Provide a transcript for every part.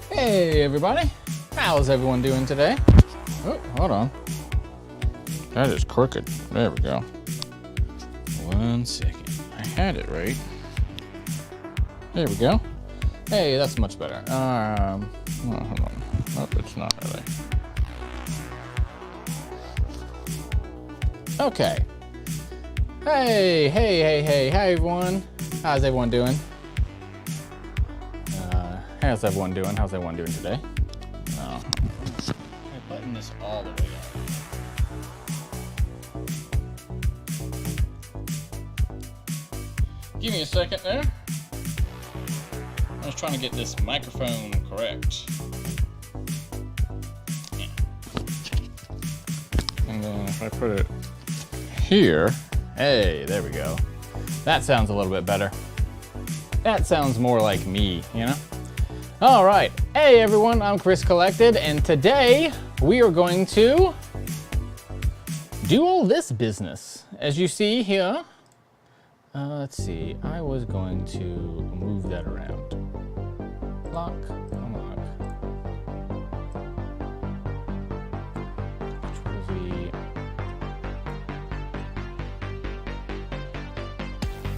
Hey everybody, how's everyone doing today? Oh, hold on. That is crooked. There we go. 1 second. I had it right. There we go. Hey, that's much better. Oh, hold on. Oh, it's not really. Okay. Hey, hi everyone. How's everyone doing? How's everyone doing? How's everyone doing today? Oh. I'm putting this all the way up. Give me a second there. I was trying to get this microphone correct. Yeah. And then if I put it here, hey, there we go. That sounds a little bit better. That sounds more like me, you know? All right, hey everyone, I'm Chris Collected, and today we are going to do all this business. As you see here, let's see, I was going to move that around. Lock, unlock. Which will be...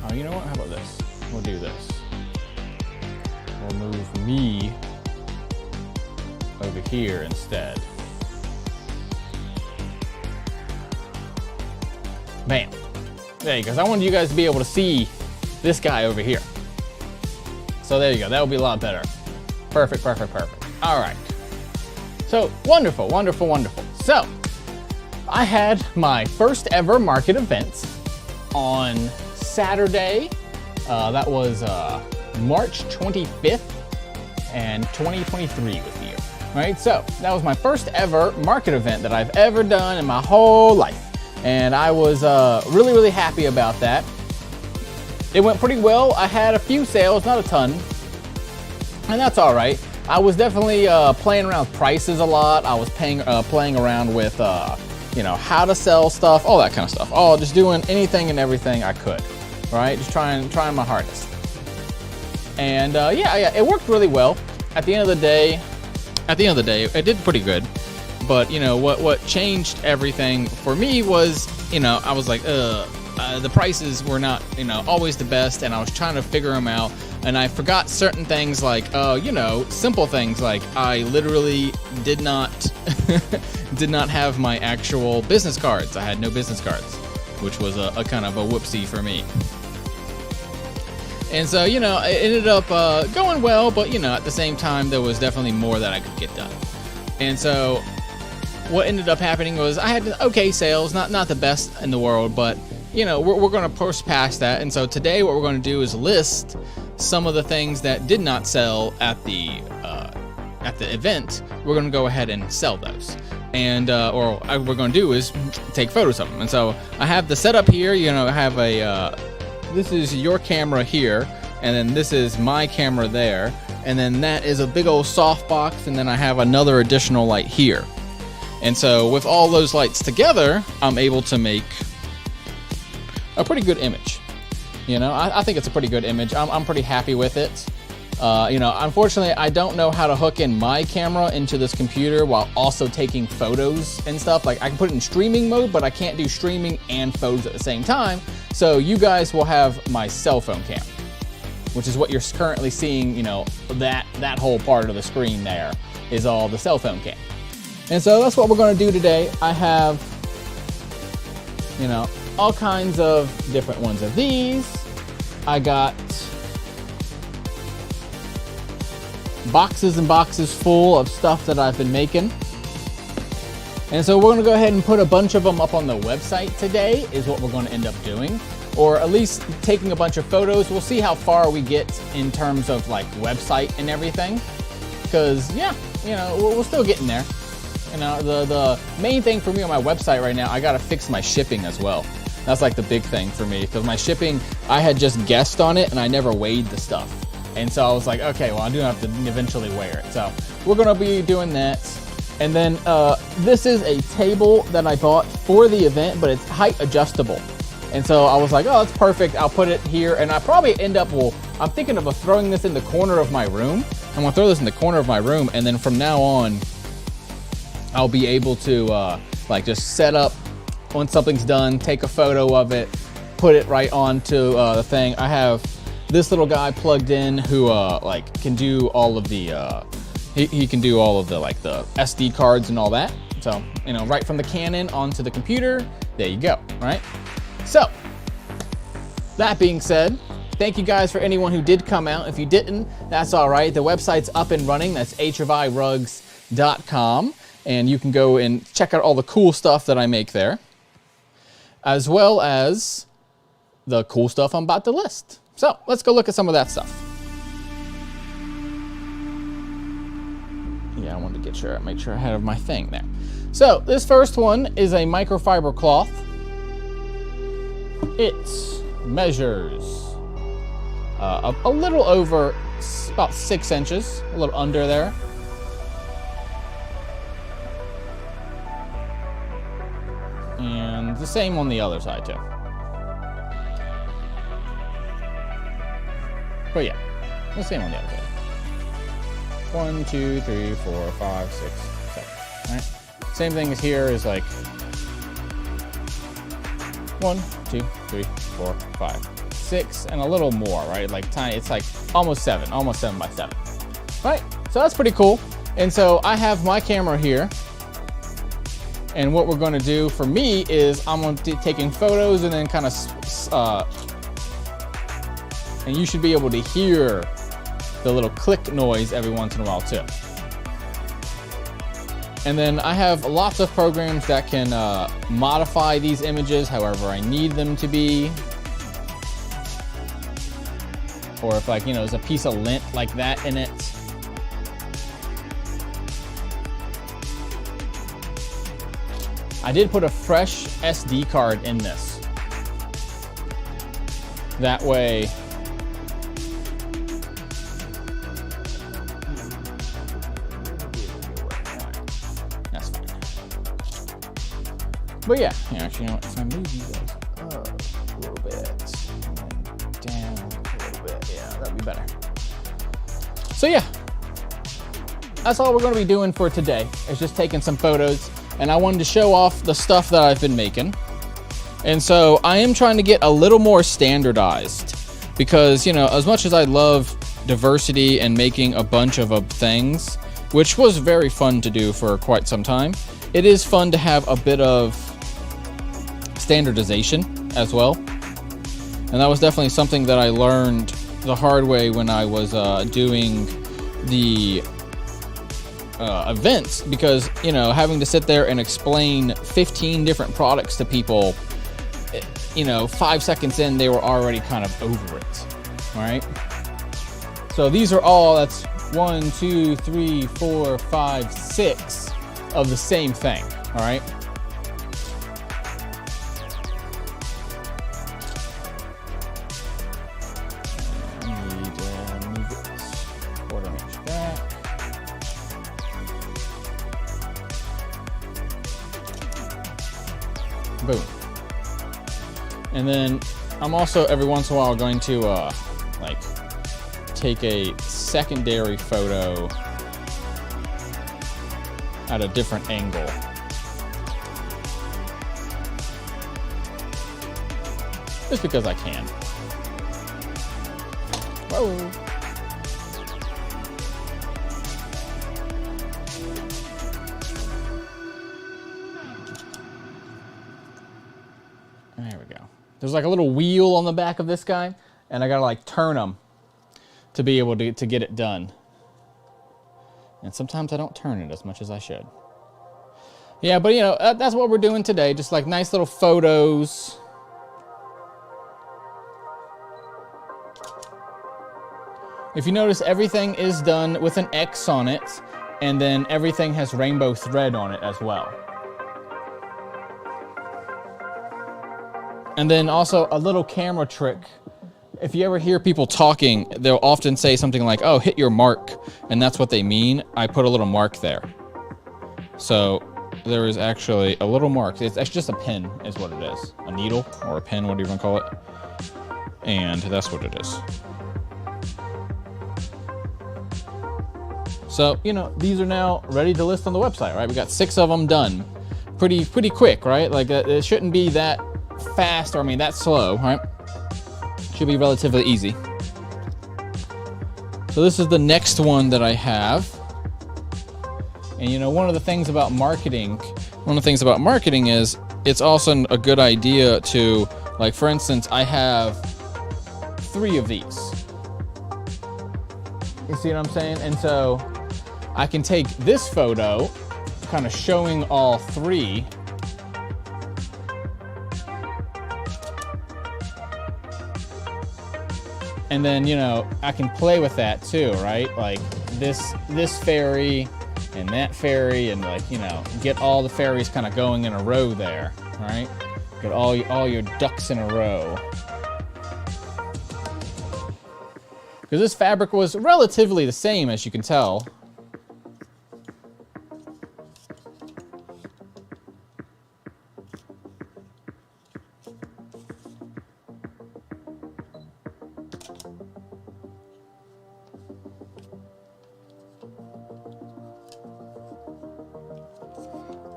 Oh, you know what, how about this? We'll do this. We'll move me over here instead. Bam. There you go. 'Cause I wanted you guys to be able to see this guy over here. So there you go. That will be a lot better. Perfect, perfect, perfect. All right. So wonderful, wonderful, wonderful. So I had my first ever market event on Saturday. That was March 25th, and 2023 was the year, right? So that was my first ever market event that I've ever done in my whole life. And I was really, really happy about that. It went pretty well. I had a few sales, not a ton, and that's all right. I was definitely playing around with prices a lot. I was playing around with, you know, how to sell stuff, all that kind of stuff. Oh, just doing anything and everything I could, right? Just trying my hardest. And yeah, it worked really well. At the end of the day, it did pretty good. But you know what changed everything for me was, you know, I was like, the prices were not, you know, always the best, and I was trying to figure them out. And I forgot certain things like, you know, simple things like I literally did not have my actual business cards. I had no business cards, which was a kind of a whoopsie for me. And so, you know, it ended up going well, but, you know, at the same time, there was definitely more that I could get done. And so what ended up happening was I had okay sales, not the best in the world, but, you know, we're going to push past that. And so today what we're going to do is list some of the things that did not sell at the event. We're going to go ahead and sell those. And or what we're going to do is take photos of them. And so I have the setup here. You know, I have a... this is your camera here, and then this is my camera there, and then that is a big old softbox, and then I have another additional light here. And so with all those lights together, I'm able to make a pretty good image. You know, I think it's a pretty good image. I'm pretty happy with it. You know, unfortunately, I don't know how to hook in my camera into this computer while also taking photos and stuff. Like, I can put it in streaming mode, but I can't do streaming and photos at the same time. So you guys will have my cell phone cam, which is what you're currently seeing. You know, that whole part of the screen there is all the cell phone cam. And so that's what we're going to do today. I have, you know, all kinds of different ones of these. I got boxes and boxes full of stuff that I've been making. And so we're going to go ahead and put a bunch of them up on the website today is what we're going to end up doing. Or at least taking a bunch of photos. We'll see how far we get in terms of like website and everything. Because yeah, you know, we're still getting there. You know, the main thing for me on my website right now, I got to fix my shipping as well. That's like the big thing for me. Because my shipping, I had just guessed on it and I never weighed the stuff. And so I was like, okay, well, I do have to eventually weigh it. So we're going to be doing that. And then this is a table that I bought for the event, but it's height adjustable. And so I was like, oh, that's perfect. I'll put it here. And I probably end up, I'm thinking of throwing this in the corner of my room. I'm gonna throw this in the corner of my room. And then from now on, I'll be able to like just set up once something's done, take a photo of it, put it right onto the thing. I have this little guy plugged in who like can do all of the, he can do all of the like the SD cards and all that. So, you know, right from the Canon onto the computer, there you go, right? So, that being said, thank you guys for anyone who did come out. If you didn't, that's all right. The website's up and running. That's HFIrugs.com. And you can go and check out all the cool stuff that I make there, as well as the cool stuff I'm about to list. So, let's go look at some of that stuff. Yeah, I wanted to make sure I had my thing there. So, this first one is a microfiber cloth. It measures a little over, about 6 inches, a little under there. And the same on the other side too. But yeah, the same on the other side. 1, 2, 3, 4, 5, 6, 7. Right? Same thing as here is like 1, 2, 3, 4, 5, 6, and a little more, right? Like tiny, it's like almost 7 by 7. Right? So that's pretty cool. And so I have my camera here. And what we're going to do for me is I'm going to be taking photos and then kind of, and you should be able to hear the little click noise every once in a while too. And then I have lots of programs that can modify these images however I need them to be. Or if like, you know, there's a piece of lint like that in it. I did put a fresh SD card in this. That way, that's fine. But yeah, actually, you know what? If I move you guys up a little bit and down a little bit, yeah, that'd be better. So yeah, that's all we're going to be doing for today. Is just taking some photos. And I wanted to show off the stuff that I've been making. And so I am trying to get a little more standardized because, you know, as much as I love diversity and making a bunch of things, which was very fun to do for quite some time, it is fun to have a bit of standardization as well. And that was definitely something that I learned the hard way when I was doing the events, because, you know, having to sit there and explain 15 different products to people, you know, 5 seconds in, they were already kind of over it. All right. So these are all, that's 1, 2, 3, 4, 5, 6 of the same thing. All right. Boom. And then I'm also every once in a while going to like take a secondary photo at a different angle. Just because I can. Whoa. There we go. There's like a little wheel on the back of this guy, and I gotta like turn them to be able to get it done. And sometimes I don't turn it as much as I should. Yeah, but you know, that's what we're doing today. Just like nice little photos. If you notice, everything is done with an X on it, and then everything has rainbow thread on it as well. And then also a little camera trick. If you ever hear people talking, they'll often say something like, oh, hit your mark. And that's what they mean. I put a little mark there. So there is actually a little mark. It's just a pin is what it is. A needle or a pin, whatever you want to call it. And that's what it is. So, you know, these are now ready to list on the website, right? We got 6 of them done. Pretty quick, right? Like it shouldn't be that fast, or I mean that slow, right? Should be relatively easy. So this is the next one that I have. And you know, one of the things about marketing is it's also a good idea to, like, for instance, I have 3 of these. You see what I'm saying? And so I can take this photo, kind of showing all 3. And then, you know, I can play with that too, right? Like this fairy and that fairy, and, like, you know, get all the fairies kind of going in a row there, right? Get all your ducks in a row. Because this fabric was relatively the same, as you can tell.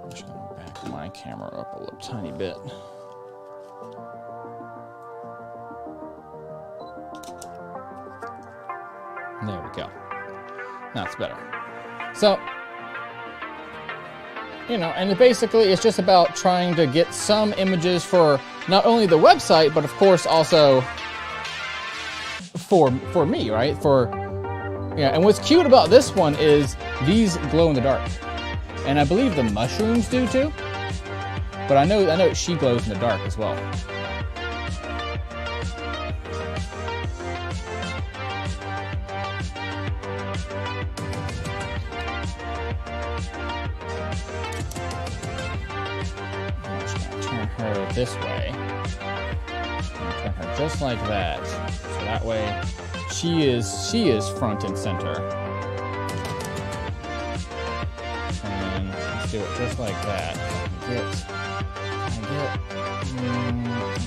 I'm just going to back my camera up a little tiny bit. There we go. That's better. So, you know, and basically it's just about trying to get some images for not only the website, but of course also for me, right? And what's cute about this one is these glow in the dark. And I believe the mushrooms do too. But I know she glows in the dark as well. Her this way. Turn her just like that. So that way she is front and center. And let's do it just like that. Let's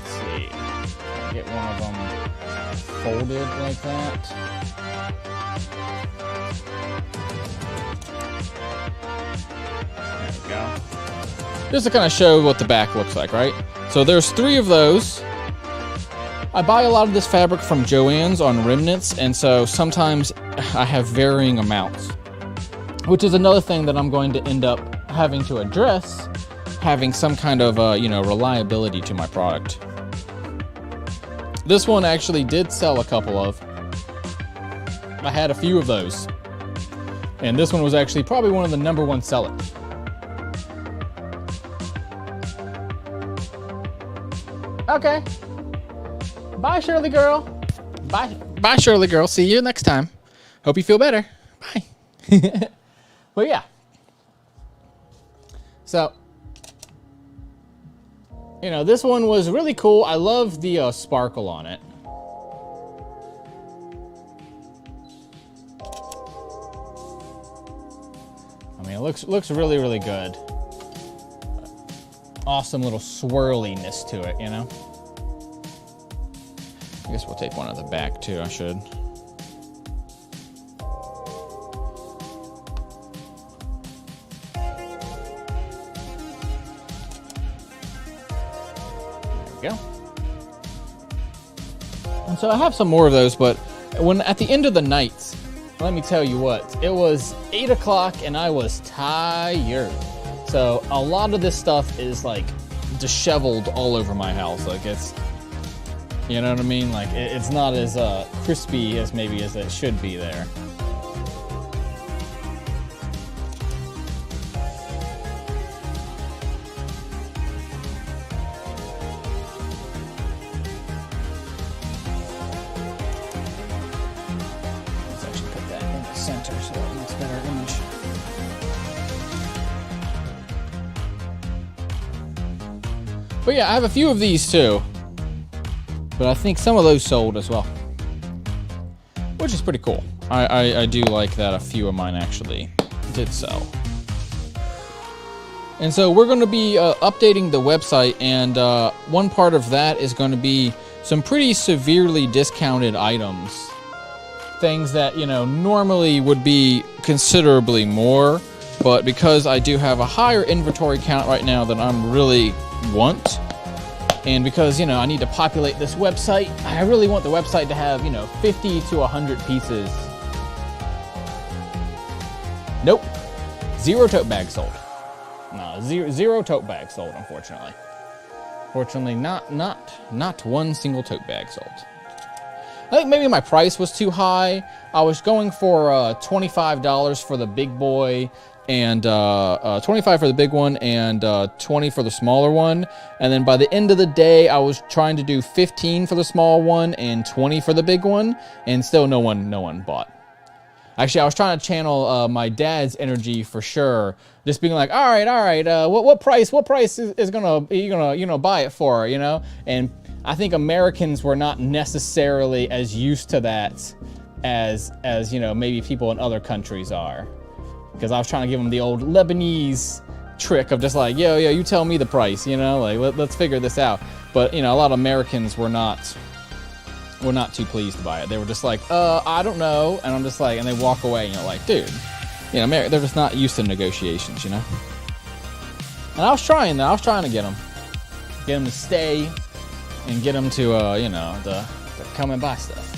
see. Get one of them folded like that. There we go. Just to kind of show what the back looks like, right? So there's 3 of those. I buy a lot of this fabric from Joann's on remnants, and so sometimes I have varying amounts, which is another thing that I'm going to end up having to address, having some kind of, you know, reliability to my product. This one actually did sell a couple of. I had a few of those. And this one was actually probably one of the #1 sellers. Okay. Bye, Shirley girl. Bye, Shirley girl. See you next time. Hope you feel better. Bye. But yeah. So, you know, this one was really cool. I love the sparkle on it. I mean, it looks really, really good. Awesome little swirliness to it, you know? I guess we'll take one at the back too, I should. There we go. And so I have some more of those, but when at the end of the night, let me tell you what, it was 8 o'clock and I was tired. So a lot of this stuff is like disheveled all over my house. Like it's, you know what I mean? Like it's not as crispy as maybe as it should be there. Let's actually put that in the center so that makes a better image. But yeah, I have a few of these too. But I think some of those sold as well. Which is pretty cool. I do like that a few of mine actually did sell. And so we're going to be updating the website, and one part of that is going to be some pretty severely discounted items. Things that, you know, normally would be considerably more, but because I do have a higher inventory count right now than I'm really want, and because, you know, I need to populate this website, I really want the website to have, you know, 50 to 100 pieces. Nope. 0 tote bags sold. No, zero tote bags sold, unfortunately. Fortunately, not one single tote bag sold. I think maybe my price was too high. I was going for $25 for the big boy, and 25 for the big one, and 20 for the smaller one. And then by the end of the day, I was trying to do 15 for the small one and 20 for the big one, and still no one bought. Actually, I was trying to channel my dad's energy for sure. Just being like, all right, what price is gonna buy it for, you know? And I think Americans were not necessarily as used to that as you know, maybe people in other countries are. Because I was trying to give them the old Lebanese trick of just like, yo, you tell me the price, you know, like let's figure this out. But you know, a lot of Americans were not too pleased by it. They were just like, I don't know. And I'm just like, and they walk away, and you're like, dude, you know, they're just not used to negotiations, you know? And I was trying to get them to stay and get them to, you know, to come and buy stuff.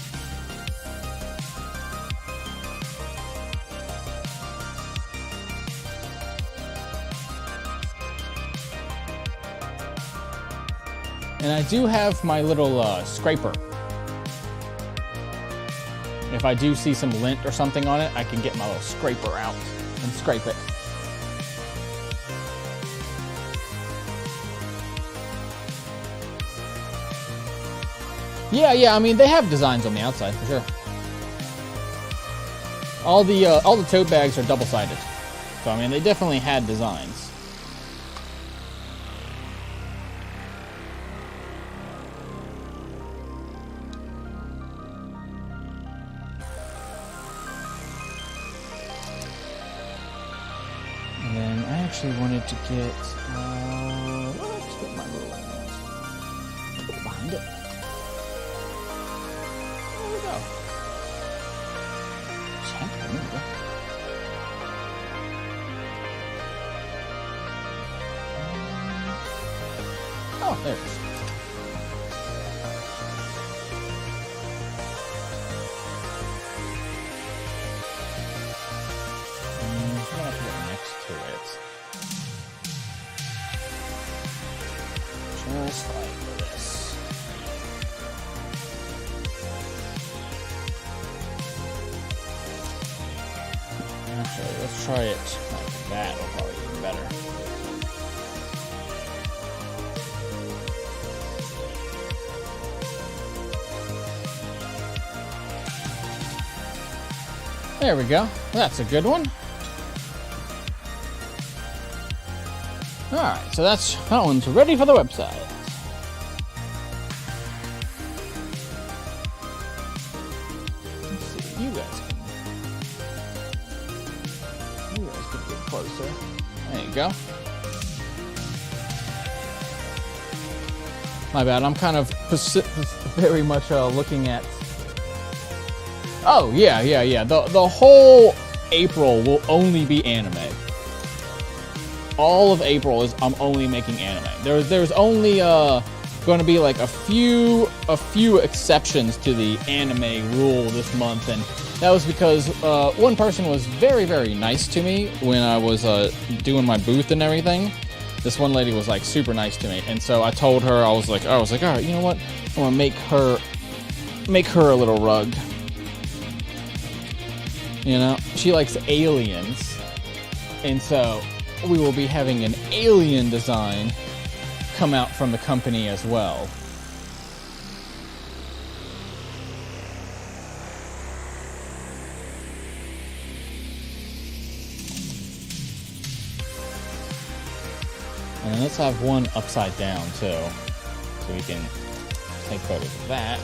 And I do have my little scraper. If I do see some lint or something on it, I can get my little scraper out and scrape it. Yeah, I mean, they have designs on the outside, for sure. All the tote bags are double-sided. So, I mean, they definitely had designs. And then I actually wanted to get, let's put my little, put it behind it. There we go. Check, there we go. Oh, there it is. Just like this. Actually, let's try it like that. It'll probably be better. There we go. That's a good one. Alright, so that one's ready for the website. Let's see, you guys can get closer. There you go. My bad, I'm kind of very much looking at... Oh, yeah. The whole April will only be anime. All of April is I'm only making anime. There's only going to be like a few exceptions to the anime rule this month, and that was because one person was very, very nice to me when I was doing my booth and everything. This one lady was like super nice to me, and so I told her, I was like, all right, you know what? I'm gonna make her a little rug. You know, she likes aliens, and so we will be having an alien design come out from the company as well. And let's have one upside down too, so we can take photos of that.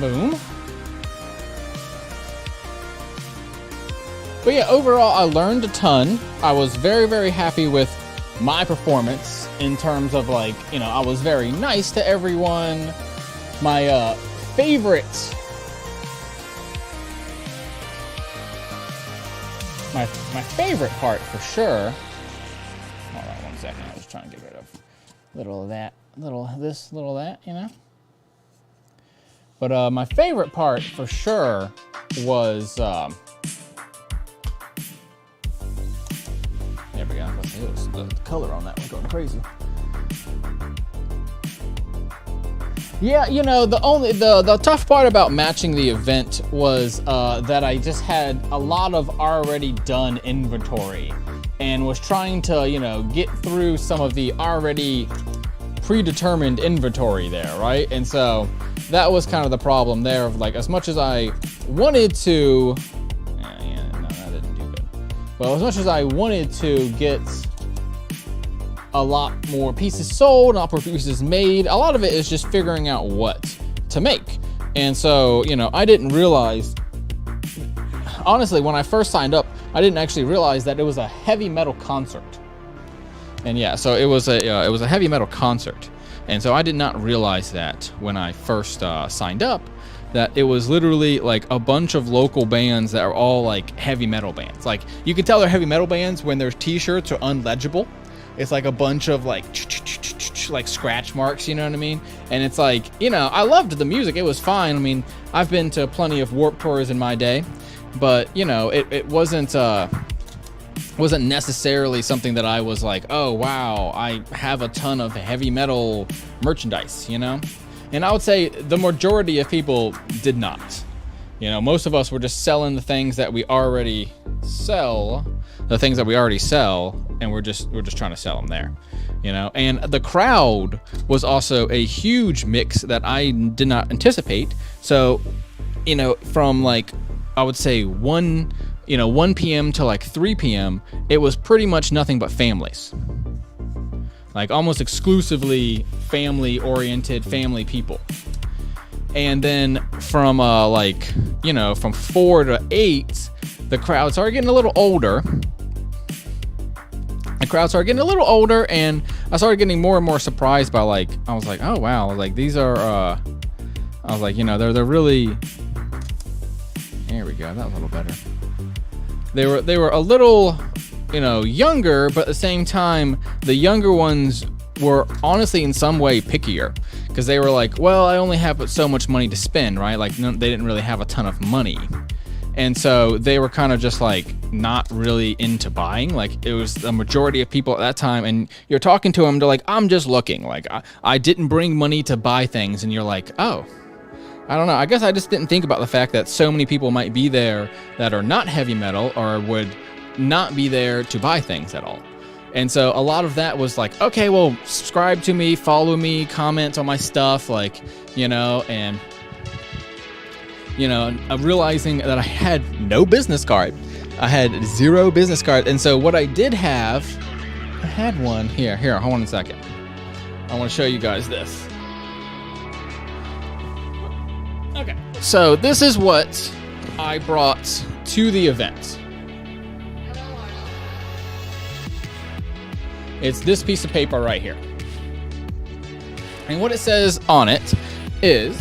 Boom. But yeah, overall, I learned a ton. I was very, very happy with my performance in terms of, like, you know, I was very nice to everyone. My favorite part for sure. Hold on 1 second. I was trying to get rid of little of that, little this, little that, you know. But my favorite part for sure was there we go. The color on that was going crazy. Yeah, you know, the tough part about matching the event was that I just had a lot of already done inventory and was trying to, you know, get through some of the already predetermined inventory there, right? And so that was kind of the problem there of, like, as much as I wanted to, no, that didn't do good. But as much as I wanted to get a lot more pieces sold, a lot more pieces made, a lot of it is just figuring out what to make. And so, you know, I didn't realize, honestly, when I first signed up, I didn't actually realize that it was a heavy metal concert. And yeah, so it was a heavy metal concert. And so I did not realize that when I first signed up, that it was literally like a bunch of local bands that are all like heavy metal bands. Like, you can tell they're heavy metal bands when their t-shirts are unlegible. It's like a bunch of like scratch marks, you know what I mean? And it's like, you know, I loved the music. It was fine. I mean, I've been to plenty of Warped Tours in my day, but, you know, it wasn't necessarily something that I was like, oh, wow, I have a ton of heavy metal merchandise, you know? And I would say the majority of people did not. You know, most of us were just selling the things that we already sell, and we're just trying to sell them there, you know. And the crowd was also a huge mix that I did not anticipate. So, you know, from like, I would say 1 p.m. to like 3 p.m., it was pretty much nothing but families. Like, almost exclusively family-oriented, family people. And then from from 4 to 8, the crowd started getting a little older. And I started getting more and more surprised by, like, I was like, oh wow, like, these are I was like, you know, they're really, there we go, that was a little better. They were a little, you know, younger, but at the same time, the younger ones were honestly in some way pickier, because they were like, well, I only have so much money to spend, right? Like, no, they didn't really have a ton of money. And so they were kind of just like not really into buying. Like, it was the majority of people at that time, and you're talking to them, they're like, I'm just looking. Like, I didn't bring money to buy things. And you're like, oh, I don't know. I guess I just didn't think about the fact that so many people might be there that are not heavy metal or would not be there to buy things at all. And so a lot of that was like, okay, well, subscribe to me, follow me, comment on my stuff, like, you know, and, you know, realizing that I had no business card. I had 0 business card. And so what I did have, I had one here, hold on a second. I want to show you guys this. Okay. So this is what I brought to the event. It's this piece of paper right here. And what it says on it is,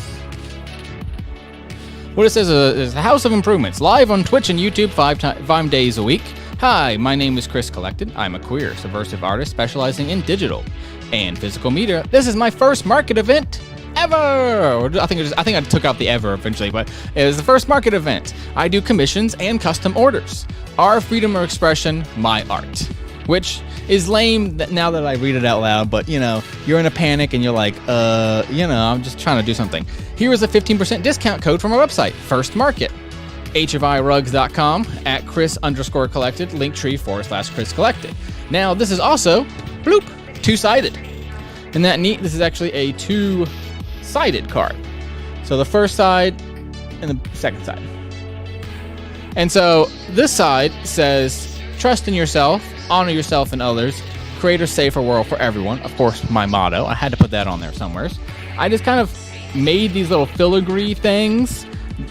is the House of Improvements, live on Twitch and YouTube 5 days a week. Hi, my name is Chris Collected. I'm a queer, subversive artist specializing in digital and physical media. This is my first market event ever. I think I took out the ever eventually, but it was the first market event. I do commissions and custom orders. Our freedom of expression, my art. Which is lame now that I read it out loud, but, you know, you're in a panic and you're like, you know, I'm just trying to do something. Here is a 15% discount code from our website, First Market. hfirugs.com at Chris_collected, linktree/Chris Collected. Now, this is also, bloop, 2-sided. Isn't that neat? This is actually a 2-sided card. So the first side and the second side. And so this side says, trust in yourself, honor yourself and others, create a safer world for everyone. Of course, my motto. I had to put that on there somewhere. I just kind of made these little filigree things.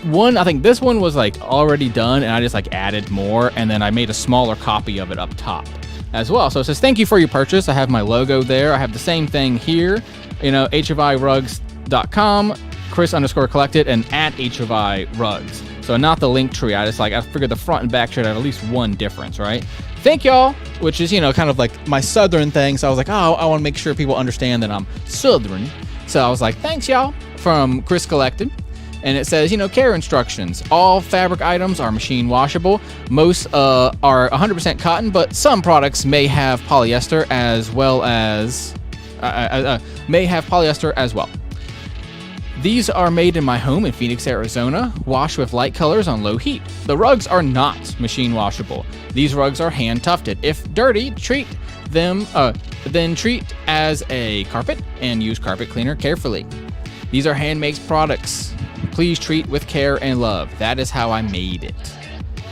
One, I think this one was like already done, and I just like added more, and then I made a smaller copy of it up top as well. So it says, thank you for your purchase. I have my logo there. I have the same thing here, you know, hfirugs.com, Chris_collected, and at hfirugs. So not the link tree. I figured the front and back should have at least one difference, right? Thank y'all, which is, you know, kind of like my Southern thing. So I was like, oh, I want to make sure people understand that I'm Southern. So I was like, thanks y'all, from Chris Collected. And it says, you know, care instructions. All fabric items are machine washable. Most are 100% cotton, but some products may have polyester as well. These are made in my home in Phoenix, Arizona, washed with light colors on low heat. The rugs are not machine washable. These rugs are hand tufted. If dirty, treat them, then treat as a carpet and use carpet cleaner carefully. These are handmade products. Please treat with care and love. That is how I made it.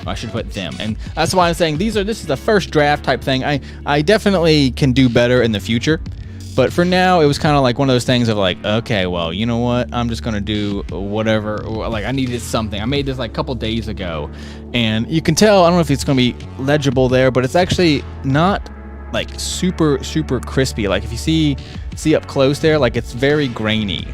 I should put them. And that's why I'm saying this is the first draft type thing. I definitely can do better in the future. But for now, it was kind of like one of those things of like, okay, well, you know what? I'm just going to do whatever. Like, I needed something. I made this like a couple days ago. And you can tell, I don't know if it's going to be legible there, but it's actually not like super, super crispy. Like if you see up close there, like it's very grainy.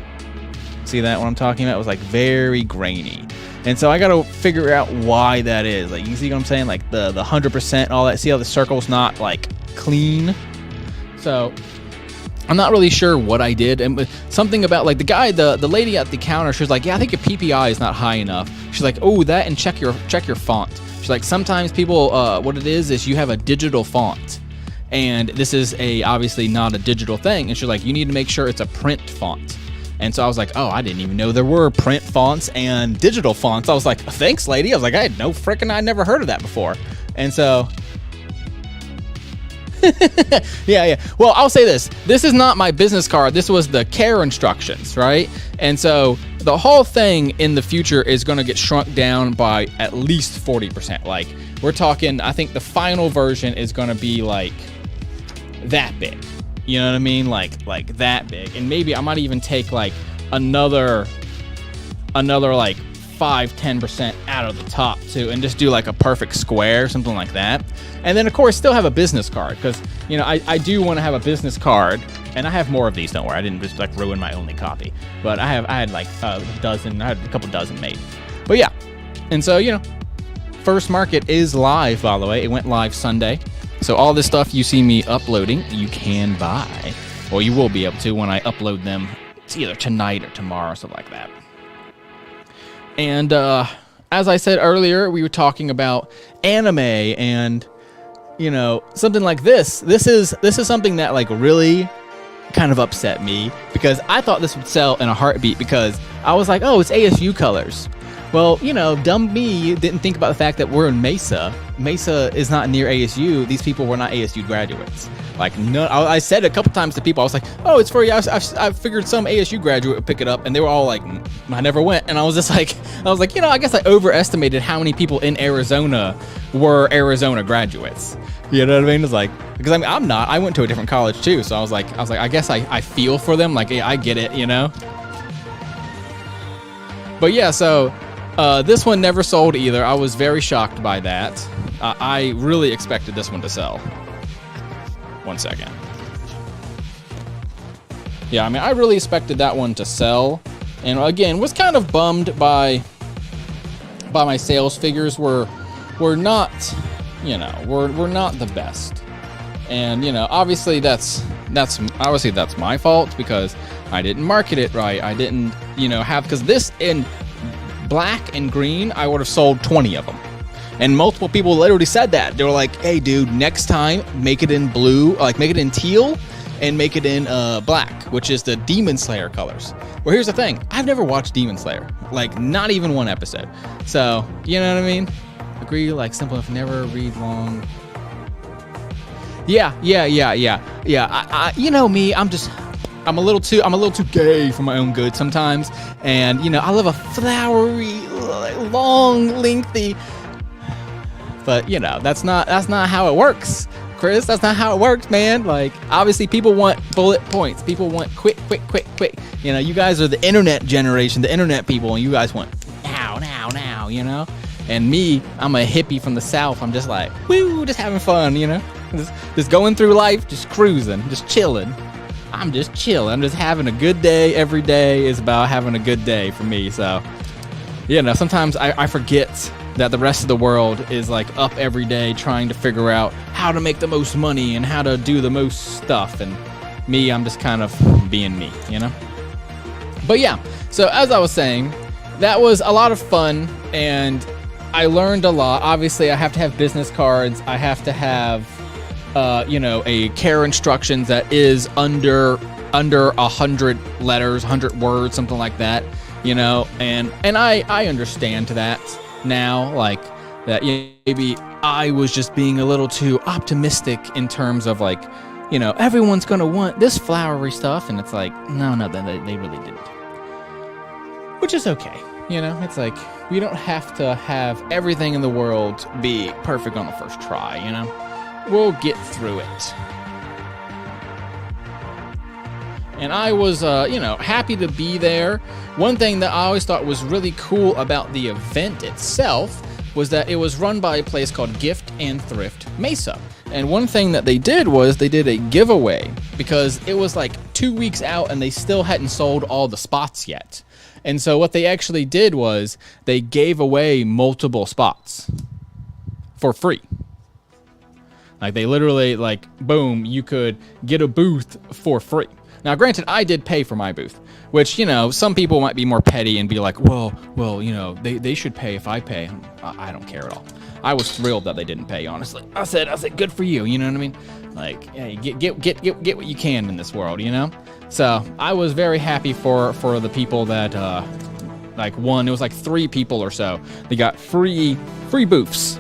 See that what I'm talking about? It was like very grainy. And so I got to figure out why that is. Like, you see what I'm saying? Like the 100%, all that. See how the circle's not like clean? So I'm not really sure what I did. And something about like the lady at the counter, she was like, yeah, I think your PPI is not high enough. She's like, oh, that, and check your font. She's like, sometimes people, what it is you have a digital font. And this is obviously not a digital thing. And she's like, you need to make sure it's a print font. And so I was like, oh, I didn't even know there were print fonts and digital fonts. I was like, thanks, lady. I was like, I never heard of that before. And so, yeah. Well, I'll say this. This is not my business card. This was the care instructions, right? And so the whole thing in the future is going to get shrunk down by at least 40%. Like, we're talking, I think the final version is going to be like that big. You know what I mean? Like that big. And maybe I might even take like another like 5-10% out of the top too, and just do like a perfect square, something like that. And then of course still have a business card, because you know I do want to have a business card, and I have more of these, don't worry. I didn't just like ruin my only copy, but I had like a couple dozen made. But yeah. And so, you know, First Market is live, by the way. It went live Sunday. So all this stuff you see me uploading, you can buy. Or you will be able to when I upload them. It's either tonight or tomorrow or something like that. And as I said earlier, we were talking about anime, and you know, something like this. This is something that like really kind of upset me, because I thought this would sell in a heartbeat, because I was like, oh, it's ASU colors. Well, you know, dumb me didn't think about the fact that we're in Mesa. Mesa is not near ASU. These people were not ASU graduates. Like, no, I said a couple times to people, I was like, oh, it's for you. I figured some ASU graduate would pick it up, and they were all like, I never went. And I was like, you know, I guess I overestimated how many people in Arizona were Arizona graduates. You know what I mean? It's like, because I mean, I'm not. I went to a different college too, so I was like, I guess I feel for them. Like, I get it, you know. But yeah, so. This one never sold either. I was very shocked by that. I really expected this one to sell. 1 second. Yeah, I mean, I really expected that one to sell. And again, was kind of bummed by my sales figures. Were not, you know, were not the best. And, you know, obviously that's my fault, because I didn't market it right. I didn't, you know, because this in black and green, I would have sold 20 of them. And multiple people literally said that. They were like, hey, dude, next time, make it in blue, like make it in teal, and make it in black, which is the Demon Slayer colors. Well, here's the thing. I've never watched Demon Slayer. Like, not even one episode. So, you know what I mean? Agree, like, simple enough, never read long. Yeah. I you know me, I'm a little too gay for my own good sometimes, and you know, I love a flowery, long, lengthy. But you know, that's not how it works. Chris. That's not how it works, man. Like, obviously, people want bullet points. People want quick. You know, you guys are the internet generation, the internet people, and you guys want now, you know? And me, I'm a hippie from the South. I'm just like, woo, just having fun, you know? Just going through life, just cruising, just chilling. I'm just chilling. I'm just having a good day. Every day is about having a good day for me. So, you know, sometimes I forget that the rest of the world is like up every day trying to figure out how to make the most money and how to do the most stuff. And me, I'm just kind of being me, you know? But yeah, so as I was saying, that was a lot of fun and I learned a lot. Obviously, I have to have business cards. I have to have, you know, a care instructions that is under 100 letters, 100 words, something like that, you know? And I understand that now, like that maybe I was just being a little too optimistic in terms of like, you know, everyone's going to want this flowery stuff. And it's like, no, they really didn't. Which is okay. You know, it's like, we don't have to have everything in the world be perfect on the first try, you know? We'll get through it. And I was, you know, happy to be there. One thing that I always thought was really cool about the event itself was that it was run by a place called Gift and Thrift Mesa. And one thing that they did was they did a giveaway because it was like 2 weeks out and they still hadn't sold all the spots yet. And so what they actually did was they gave away multiple spots for free. Like they literally, like, boom, you could get a booth for free. Now, granted, I did pay for my booth, which, you know, some people might be more petty and be like, well, you know, they should pay if I pay. I don't care at all. I was thrilled that they didn't pay, honestly. I said, good for you, you know what I mean? Like, hey, get what you can in this world, you know? So I was very happy for the people that like won. It was like 3 people or so. They got free booths.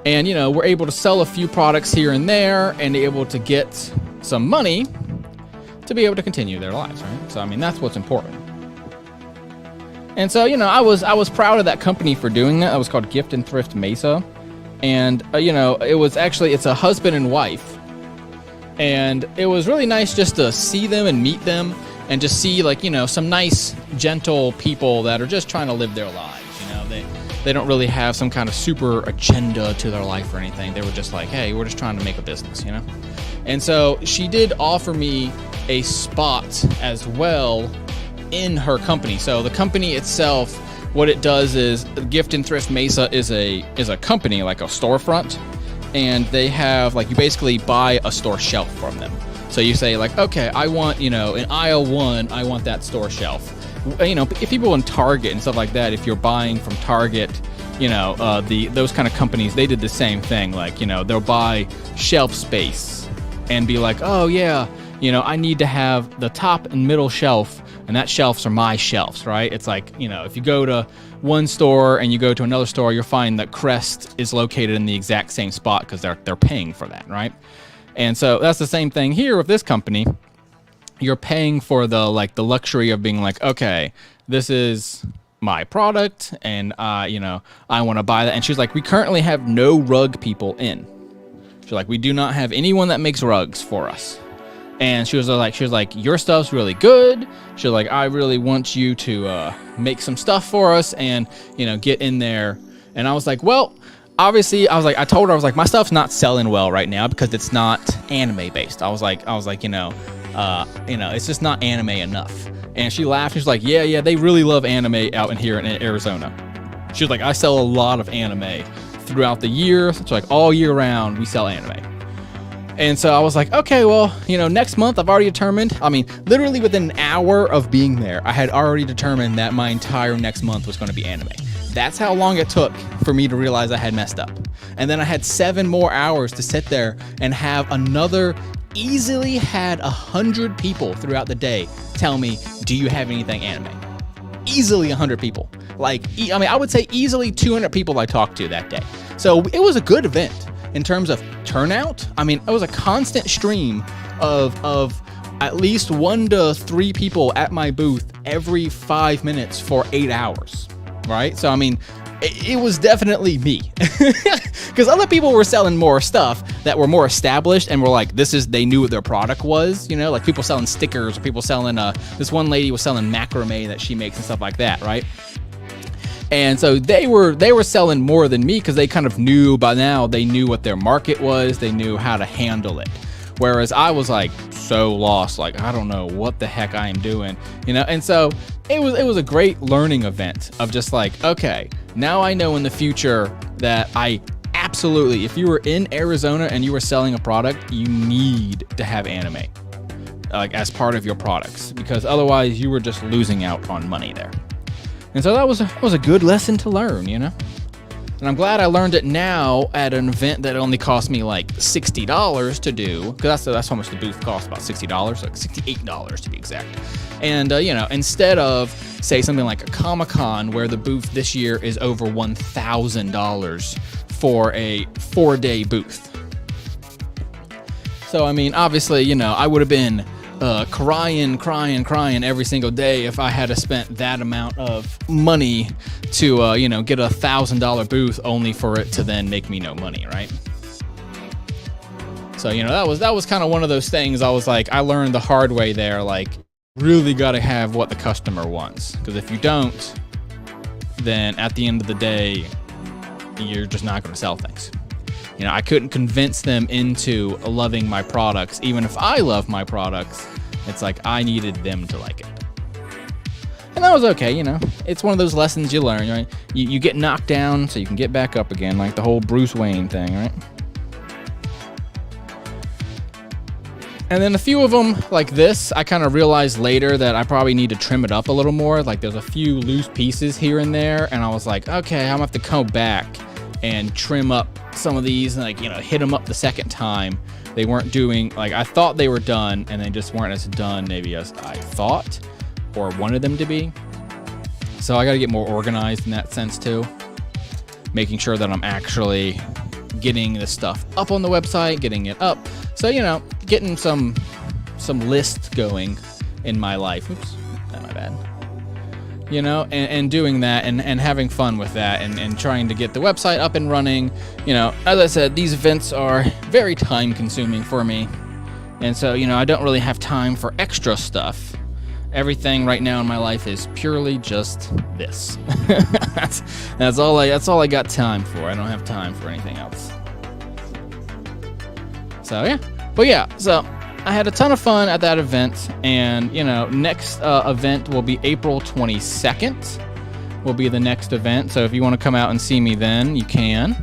And, you know, we're able to sell a few products here and there and able to get some money to be able to continue their lives, right? So, I mean, that's what's important. And so, you know, I was proud of that company for doing that. It was called Gift and Thrift Mesa. And, you know, it's a husband and wife. And it was really nice just to see them and meet them and just see, like, you know, some nice, gentle people that are just trying to live their lives. You know, they don't really have some kind of super agenda to their life or anything. They were just like, hey, we're just trying to make a business, you know? And so she did offer me a spot as well in her company. So the company itself, what it does is Gift and Thrift Mesa is a company, like a storefront. And they have, like, you basically buy a store shelf from them. So you say, like, okay, I want, you know, in aisle 1, I want that store shelf. You know, if people in Target and stuff like that, if you're buying from Target, you know, those kind of companies, they did the same thing. Like, you know, they'll buy shelf space and be like, oh, yeah, you know, I need to have the top and middle shelf, and that shelves are my shelves, right? It's like, you know, if you go to one store and you go to another store, you'll find that Crest is located in the exact same spot because they're paying for that, right? And so that's the same thing here with this company. You're paying for the luxury of being like, okay, this is my product, and you know, I want to buy that. And she's like, we currently have no rug people in. She's like, we do not have anyone that makes rugs for us. And she was like, your stuff's really good. She was like, I really want you to make some stuff for us and, you know, get in there. And I was like, well, obviously, I told her, I was like, my stuff's not selling well right now because it's not anime based. I was like, you know, it's just not anime enough. And she laughed. She was like, yeah, they really love anime out in here in Arizona. She was like, I sell a lot of anime throughout the year. So like all year round, we sell anime. And so I was like, okay, well, you know, next month I've already determined, I mean, literally within an hour of being there, I had already determined that my entire next month was going to be anime. That's how long it took for me to realize I had messed up. And then I had 7 more hours to sit there and have easily had 100 people throughout the day tell me, do you have anything anime? Easily 100 people. I would say easily 200 people I talked to that day. So it was a good event. In terms of turnout, I mean, it was a constant stream of at least 1 to 3 people at my booth every 5 minutes for 8 hours. right? So I mean, it was definitely me, because other people were selling more stuff that were more established and were like, they knew what their product was, you know, like people selling stickers, or people selling this one lady was selling macrame that she makes and stuff like that, right? And so they were selling more than me, because they kind of knew by now, they knew what their market was, they knew how to handle it. Whereas I was like so lost, like I don't know what the heck I am doing, you know? And so it was a great learning event of just like, okay, now I know in the future that I absolutely, if you were in Arizona and you were selling a product, you need to have anime like as part of your products, because otherwise you were just losing out on money there. And so that was a good lesson to learn, you know? And I'm glad I learned it now at an event that only cost me like $60 to do, because that's how much the booth cost, about $60, like $68 to be exact. And you know, instead of say something like a Comic-Con where the booth this year is over $1,000 for a 4-day booth. So I mean, obviously, you know, I would have been crying every single day if I had spent that amount of money to you know, get $1,000 booth only for it to then make me no money, right? So you know, that was kind of one of those things. I was like, I learned the hard way there, like really got to have what the customer wants, because if you don't, then at the end of the day you're just not going to sell things. You know, I couldn't convince them into loving my products. Even if I love my products, it's like I needed them to like it. And that was okay, you know. It's one of those lessons you learn, right? You get knocked down so you can get back up again, like the whole Bruce Wayne thing, right? And then a few of them, like this, I kind of realized later that I probably need to trim it up a little more. Like there's a few loose pieces here and there, and I was like, okay, I'm gonna have to go back and trim up some of these and, like, you know, hit them up the second time. They weren't doing, like, I thought they were done, and they just weren't as done maybe as I thought or wanted them to be. So I got to get more organized in that sense too, making sure that I'm actually getting the stuff up on the website, getting it up. So, you know, getting some list going in my life. Oops, not my bad. You know, and doing that and having fun with that and trying to get the website up and running. You know, as I said, these events are very time consuming for me. And so, you know, I don't really have time for extra stuff. Everything right now in my life is purely just this. that's all I got time for. I don't have time for anything else. So yeah. But yeah, so I had a ton of fun at that event, and you know, next event will be April 22nd. Will be the next event. So if you want to come out and see me, then you can.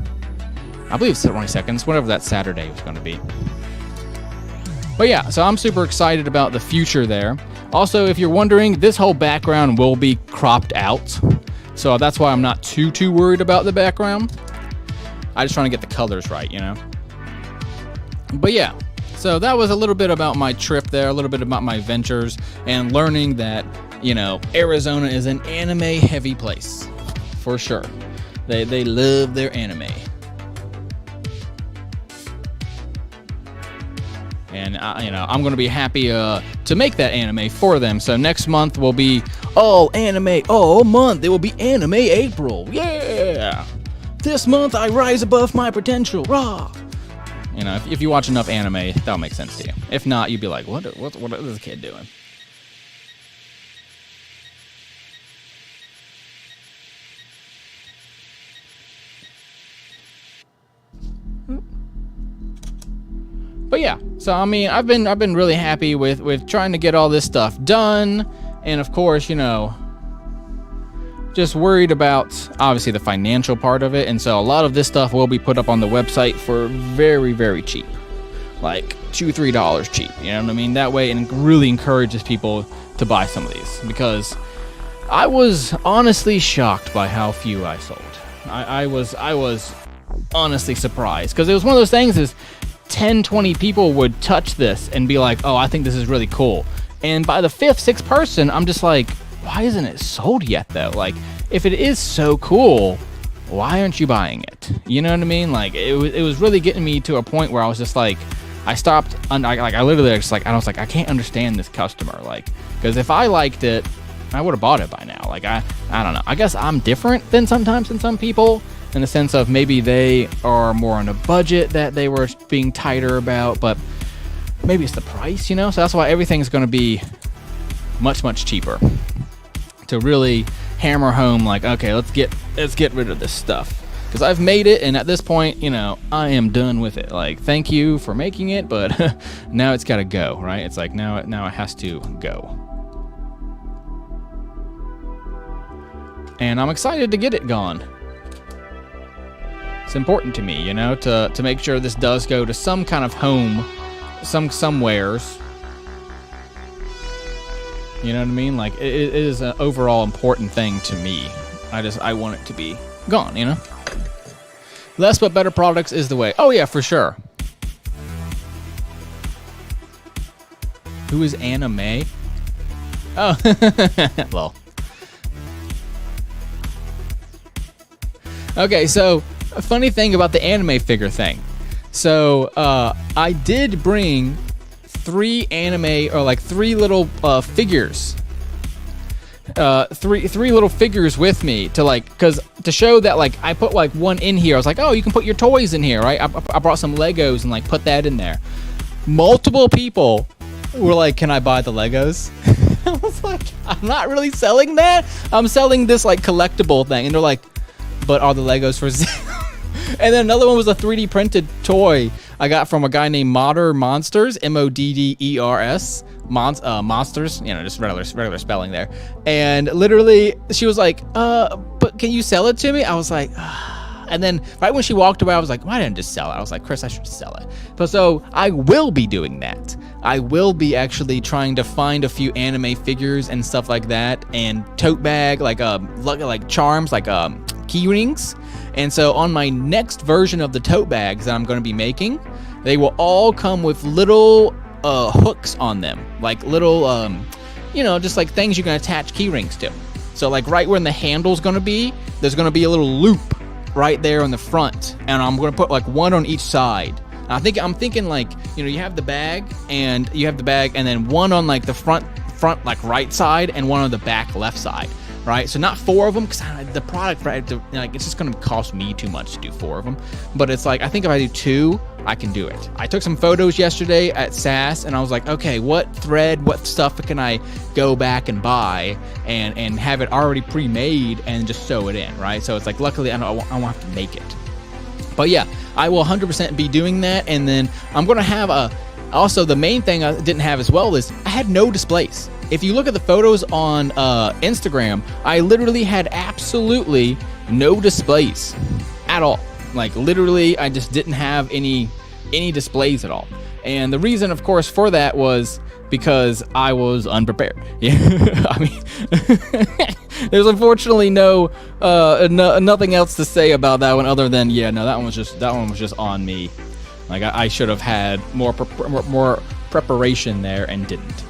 I believe it's the 22nd. It's whatever that Saturday was going to be. But yeah, so I'm super excited about the future there. Also, if you're wondering, this whole background will be cropped out, so that's why I'm not too worried about the background. I just trying to get the colors right, you know. But yeah. So that was a little bit about my trip there, a little bit about my ventures, and learning that, you know, Arizona is an anime-heavy place, for sure. They love their anime. And, you know, I'm going to be happy to make that anime for them. So next month will be all anime all month. It will be Anime April. Yeah! This month I rise above my potential. Rah! You know, if you watch enough anime, that'll make sense to you. If not, you'd be like, what is this kid doing? But yeah, so I mean, I've been really happy with trying to get all this stuff done, and of course, you know, just worried about obviously the financial part of it. And so a lot of this stuff will be put up on the website for very cheap, like $2-3 cheap, you know what I mean? That way it really encourages people to buy some of these, because I was honestly shocked by how few I sold. I was honestly surprised, because it was one of those things is 10-20 people would touch this and be like, oh, I think this is really cool, and by the 5th, 6th person, I'm just like, why isn't it sold yet though? Like, if it is so cool, why aren't you buying it? You know what I mean? Like, it was really getting me to a point where I was just like, I stopped, I literally just like, I was like, I can't understand this customer, like, because if I liked it, I would have bought it by now. Like, I don't know. I guess I'm different than sometimes than some people, in the sense of maybe they are more on a budget that they were being tighter about, but maybe it's the price, you know? So that's why everything's going to be much, much cheaper to really hammer home, like, okay, let's get rid of this stuff. Because I've made it, and at this point, you know, I am done with it. Like, thank you for making it, but now it's got to go, right? It's like, now it has to go. And I'm excited to get it gone. It's important to me, you know, to make sure this does go to some kind of home, somewheres. You know what I mean? Like, it is an overall important thing to me. I want it to be gone, you know? Less but better products is the way. Oh yeah, for sure. Who is Anna May? Oh, well. Okay, so a funny thing about the anime figure thing. So I did bring 3 anime, or like 3 little figures. Three little figures with me to, like, to show that, like, I put like one in here. I was like, oh, you can put your toys in here, right? I brought some Legos and like put that in there. Multiple people were like, can I buy the Legos? I was like, I'm not really selling that. I'm selling this like collectible thing. And they're like, but are the Legos for sale? And then another one was a 3D printed toy I got from a guy named Modder Monsters, Modders, monsters, you know, just regular spelling there. And literally, she was like, but can you sell it to me? I was like, and then right when she walked away, I was like, why didn't I just sell it? I was like, Chris, I should sell it. But so I will be doing that. I will be actually trying to find a few anime figures and stuff like that, and tote bag, like charms, like key rings. And so on my next version of the tote bags that I'm going to be making, they will all come with little hooks on them, like little, you know, just like things you can attach key rings to. So like right where the handle's going to be, there's going to be a little loop right there on the front, and I'm going to put like one on each side. And I'm thinking like, you know, you have the bag and then one on like the front like right side and one on the back left side. Right, so not 4 of them, because the product, right, like, it's just going to cost me too much to do 4 of them. But it's like, I think if I do 2, I can do it. I took some photos yesterday at SAS, and I was like, okay, what thread, what stuff can I go back and buy and have it already pre-made and just sew it in, right? So it's like, luckily, I won't have to make it. But yeah, I will 100% be doing that, and then I'm going to have also, the main thing I didn't have as well is I had no displays. If you look at the photos on Instagram, I literally had absolutely no displays at all. Like, literally, I just didn't have any displays at all. And the reason, of course, for that was because I was unprepared. Yeah, I mean, there's unfortunately nothing else to say about that one other than, yeah, no, that one was just on me. Like, I should have had more preparation there and didn't.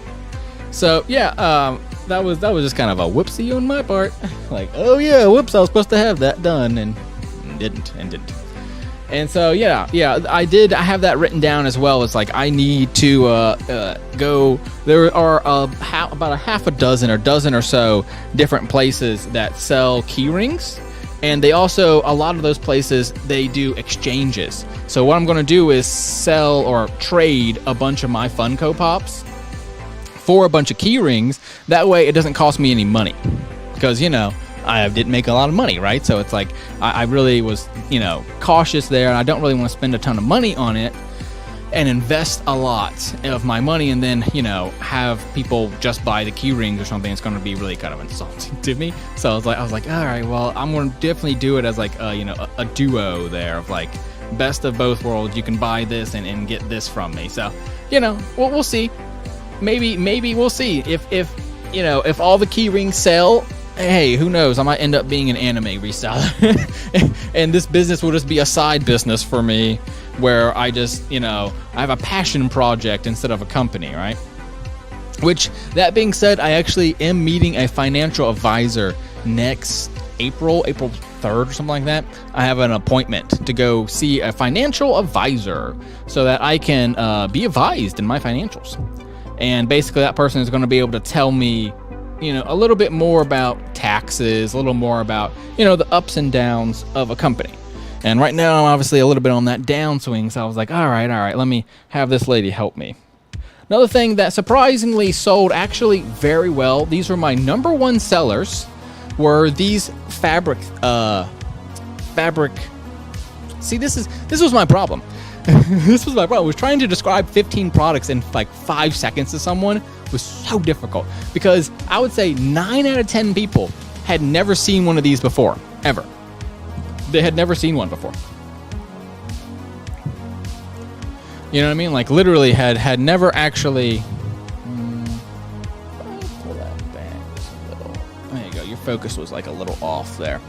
So yeah, that was just kind of a whoopsie on my part. Like, oh yeah, whoops, I was supposed to have that done and didn't. And so yeah, I have that written down as well. It's like I need to go. There are about a half a dozen or dozen or so different places that sell key rings. And they also, a lot of those places, they do exchanges. So what I'm going to do is sell or trade a bunch of my Funko Pops for a bunch of key rings. That way it doesn't cost me any money. Because, you know, I didn't make a lot of money, right? So it's like, I really was, you know, cautious there. And I don't really want to spend a ton of money on it and invest a lot of my money and then, you know, have people just buy the key rings or something. It's going to be really kind of insulting to me. So I was like, all right, well, I'm going to definitely do it as like, you know, a duo there of like best of both worlds. You can buy this and get this from me. So, you know, we'll see. Maybe we'll see if you know, if all the key rings sell. Hey, who knows? I might end up being an anime reseller. And this business will just be a side business for me where I just, you know, I have a passion project instead of a company, right? Which, that being said, I actually am meeting a financial advisor next April 3rd or something like that. I have an appointment to go see a financial advisor so that I can be advised in my financials. And basically that person is going to be able to tell me, a little bit more about taxes, a little more about, the ups and downs of a company. And right now I'm obviously a little bit on that downswing, so I was like, all right, let me have this lady help me. Another thing that surprisingly sold actually very well, these were my number one sellers, were these fabric. See, this was my problem. This was my problem. I was trying to describe 15 products in like 5 seconds to someone was so difficult, because I would say 9 out of 10 people had never seen one of these before, ever. They had never seen one before. You know what I mean? Like literally had never actually. Pull that back just a little. There you go. Your focus was like a little off there.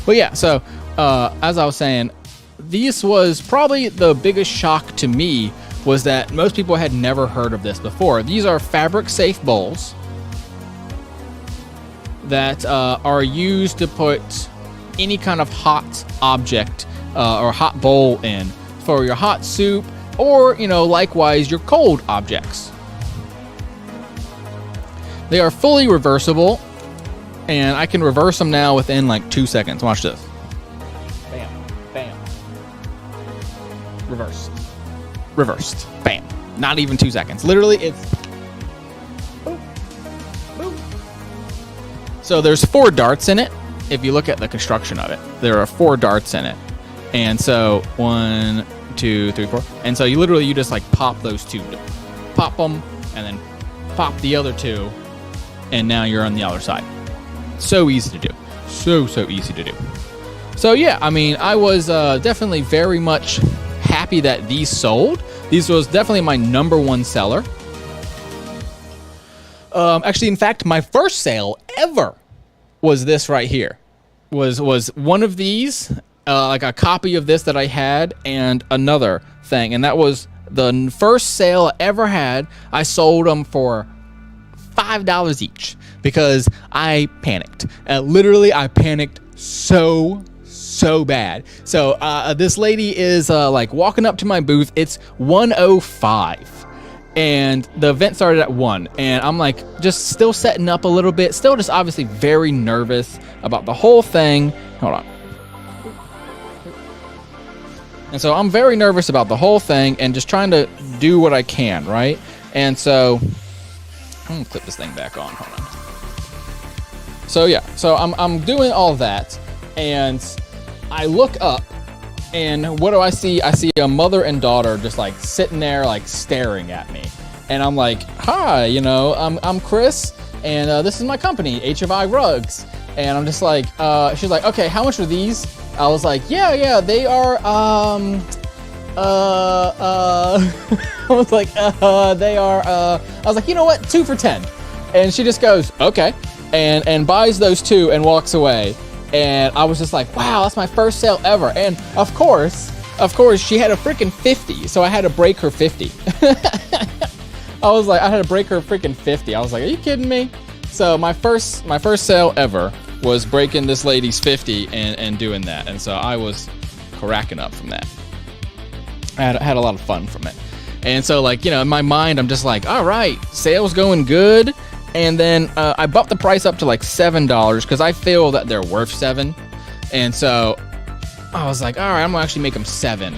But yeah, so as I was saying, this was probably the biggest shock to me, was that most people had never heard of this before. These are fabric safe bowls that are used to put any kind of hot object or hot bowl in for your hot soup, or likewise your cold objects. They are fully reversible, and I can reverse them now within like 2 seconds. Watch this. Bam, bam. Reversed. Bam. Not even 2 seconds. Literally, it's boop, boop. So there's 4 darts in it. If you look at the construction of it, there are 4 darts in it. And so 1, 2, 3, 4. And so you just like pop those 2. Pop them and then pop the other 2. And now you're on the other side. So easy to do. So easy to do. So yeah, I mean, I was definitely very much happy that these sold. These was definitely my number one seller. Actually, in fact, my first sale ever was this right here. Was one of these, like a copy of this that I had, and another thing. And that was the first sale I ever had. I sold them for $5 each because I panicked. Literally, I panicked so bad. So this lady is like walking up to my booth. It's 1:05, and the event started at 1. And I'm like just still setting up a little bit, still just obviously very nervous about the whole thing. Hold on. And so I'm very nervous about the whole thing and just trying to do what I can, right? And so I'm gonna clip this thing back on. Hold on. So yeah, so I'm doing all that, and I look up, and what do I see? I see a mother and daughter just like sitting there, like staring at me, and I'm like, "Hi, I'm Chris, and this is my company, HFI Rugs." And I'm just like, she's like, "Okay, how much are these?" I was like, "Yeah, they are, I was like, they are, I was like, you know what, 2 for $10. And she just goes, okay, and buys those 2 and walks away. And I was just like, wow, that's my first sale ever. And of course, she had a freaking 50, so I had to break her 50. I had to break her freaking 50. I was like, are you kidding me? So my first sale ever was breaking this lady's 50 and doing that. And so I was cracking up from that. I had a lot of fun from it. And so, like, in my mind, I'm just like, all right, sales going good. And then I bumped the price up to like $7 because I feel that they're worth $7. And so I was like, all right, I'm gonna actually make them $7.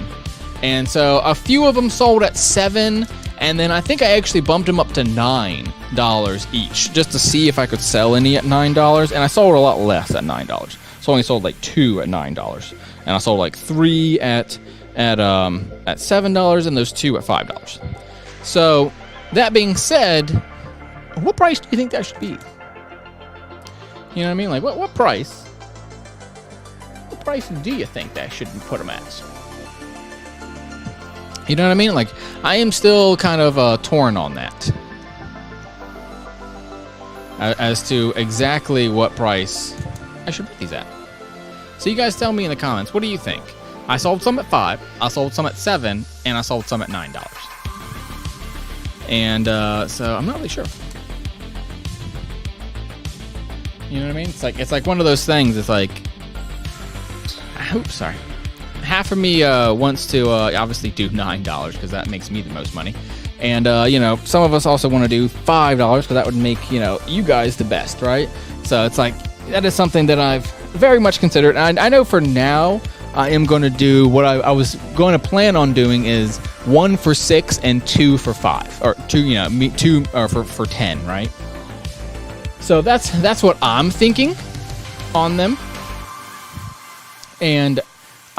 And so a few of them sold at $7. And then I think I actually bumped them up to $9 each just to see if I could sell any at $9. And I sold a lot less at $9. So I only sold like 2 at $9. And I sold like 3 at $7 and those 2 at $5. So that being said, what price do you think that should be? You know what I mean? Like what price? What price do you think that should put them at? You know what I mean? Like, I am still kind of torn on that as to exactly what price I should put these at. So you guys tell me in the comments, what do you think? I sold some at $5, I sold some at $7, and I sold some at $9. And so I'm not really sure. You know what I mean? It's like one of those things. It's like, oops, sorry. Half of me wants to obviously do $9 because that makes me the most money, And, you know, some of us also want to do $5 because that would make, you know, you guys the best, right? So it's like, that is something that I've very much considered. And I know for now, I am going to do what I was going to plan on doing is 1 for 6 and 2 for 5. Or 2, you know, 2 or for 10, right? So that's what I'm thinking on them. And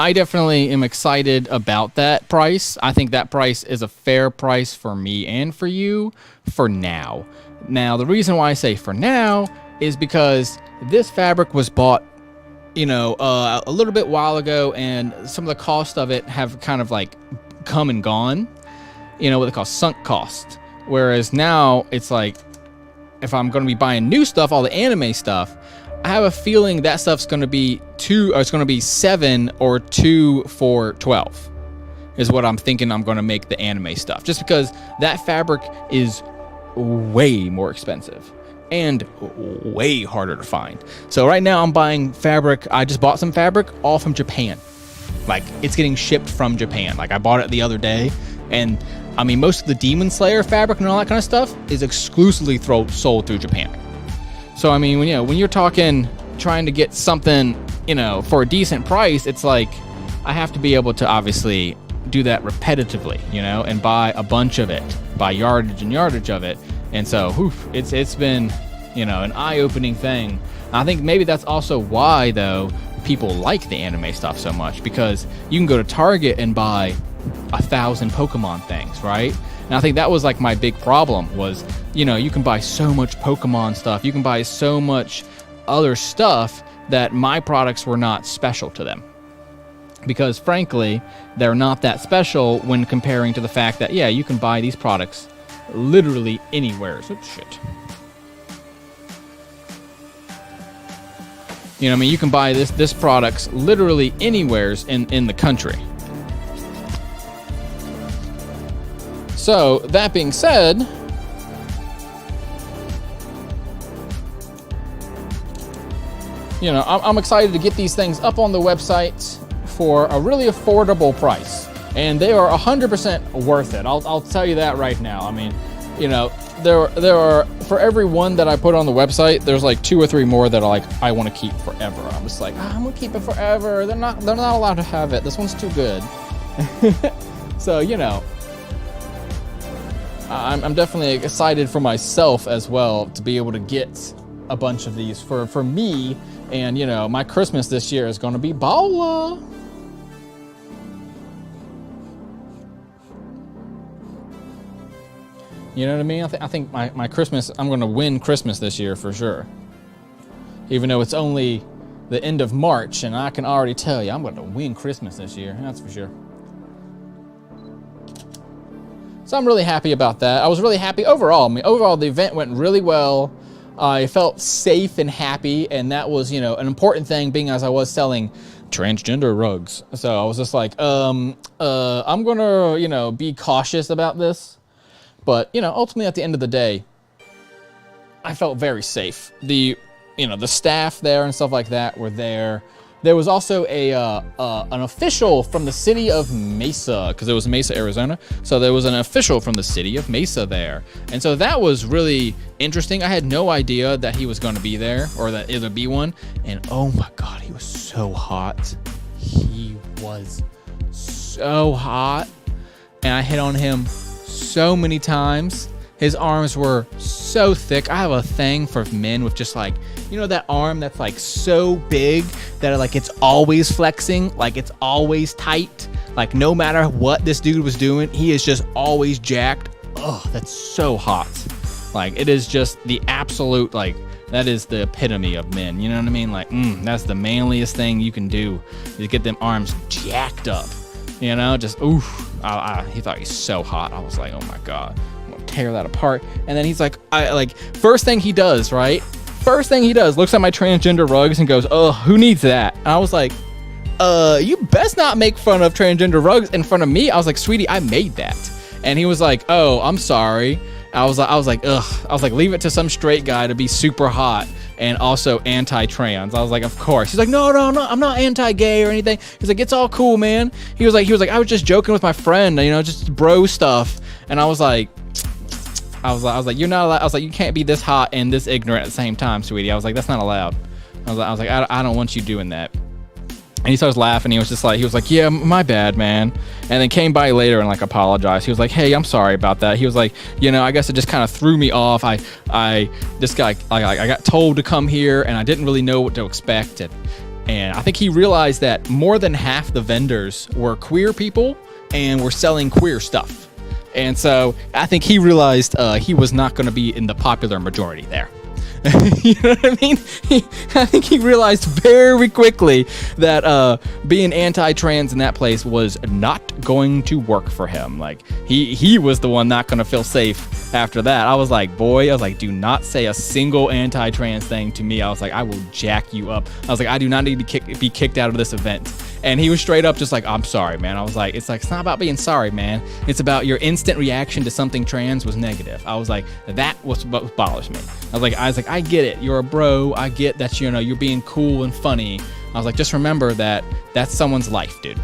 I definitely am excited about that price. I think that price is a fair price for me and for you for now. Now, the reason why I say for now is because this fabric was bought, you know, a little bit while ago, and some of the cost of it have kind of like come and gone, you know, what they call sunk cost. Whereas now it's like, if I'm going to be buying new stuff, all the anime stuff, I have a feeling that stuff's going to be it's going to be 7 or 2 for 12 is what I'm thinking I'm going to make the anime stuff, just because that fabric is way more expensive and way harder to find. So right now I'm buying fabric. I just bought some fabric all from Japan. Like, it's getting shipped from Japan. Like, I bought it the other day, and I mean, most of the Demon Slayer fabric and all that kind of stuff is exclusively sold through Japan. So I mean, when you're talking trying to get something, you know, for a decent price, it's like I have to be able to obviously do that repetitively, you know, and buy a bunch of it, buy yardage and yardage of it. And so, it's been, you know, an eye-opening thing. I think maybe that's also why, though, people like the anime stuff so much, because you can go to Target and buy 1,000 Pokemon things, right? And I think that was like my big problem was, you know, you can buy so much Pokemon stuff, you can buy so much other stuff that my products were not special to them. Because frankly, they're not that special when comparing to the fact that, yeah, you can buy these products literally anywhere. So shit. You know what I mean? You can buy this products literally anywhere in the country. So, that being said, you know, I'm excited to get these things up on the website for a really affordable price. And they are 100% worth it. I'll tell you that right now. I mean, you know, there are, for every one that I put on the website, there's like 2 or 3 more that are like, I want to keep forever. I'm just like, I'm gonna keep it forever. They're not allowed to have it. This one's too good. So, you know, I'm definitely excited for myself as well to be able to get a bunch of these for me. And, you know, my Christmas this year is going to be baller. You know what I mean? I think my Christmas, I'm going to win Christmas this year for sure. Even though it's only the end of March, and I can already tell you I'm going to win Christmas this year. That's for sure. So I'm really happy about that. I was really happy overall. I mean, overall, the event went really well. I felt safe and happy, and that was, you know, an important thing, being as I was selling transgender rugs. So I was just like, I'm gonna, you know, be cautious about this. But, you know, ultimately at the end of the day, I felt very safe. The staff there and stuff like that were there. There was also an official from the city of Mesa, because it was Mesa, Arizona. So there was an official from the city of Mesa there. And so that was really interesting. I had no idea that he was going to be there, or that it would be one. And oh my God, he was so hot. He was so hot. And I hit on him so many times. His arms were so thick. I have a thing for men with just like, you know, that arm that's like so big that like it's always flexing, like it's always tight. Like no matter what this dude was doing, he is just always jacked. Oh, that's so hot. Like it is just the absolute, like that is the epitome of men. You know what I mean? Like, that's the manliest thing you can do is get them arms jacked up. You know, just oof. He thought he's so hot. I was like, oh my God. Tear that apart. And then he's like, first thing he does, looks at my transgender rugs and goes, oh, who needs that? And I was like, you best not make fun of transgender rugs in front of me. I was like, sweetie, I made that. And he was like, oh, I'm sorry. I was like, ugh. I was like, leave it to some straight guy to be super hot and also anti-trans. I was like, of course. He's like, no, I'm not anti-gay or anything. He's like, it's all cool, man. He was like, I was just joking with my friend, just bro stuff. And I was like, you're not allowed. I was like, you can't be this hot and this ignorant at the same time, sweetie. I was like, that's not allowed. I was like, I don't want you doing that. And he starts laughing. He was like, yeah, my bad, man. And then came by later and like apologized. He was like, hey, I'm sorry about that. He was like, I guess it just kind of threw me off. I got told to come here and I didn't really know what to expect. And I think he realized that more than half the vendors were queer people and were selling queer stuff. And so I think he realized he was not going to be in the popular majority there. You know what I mean? I think he realized very quickly that being anti-trans in that place was not going to work for him. Like he was the one not going to feel safe after that. I was like, do not say a single anti-trans thing to me. I was like, I will jack you up. I was like, I do not need to be kicked out of this event. And he was straight up just like, I'm sorry, man. I was like, it's not about being sorry, man. It's about your instant reaction to something trans was negative. I was like, that was what bothers me. I was like, I get it. You're a bro. I get that, you're being cool and funny. I was like, just remember that that's someone's life, dude.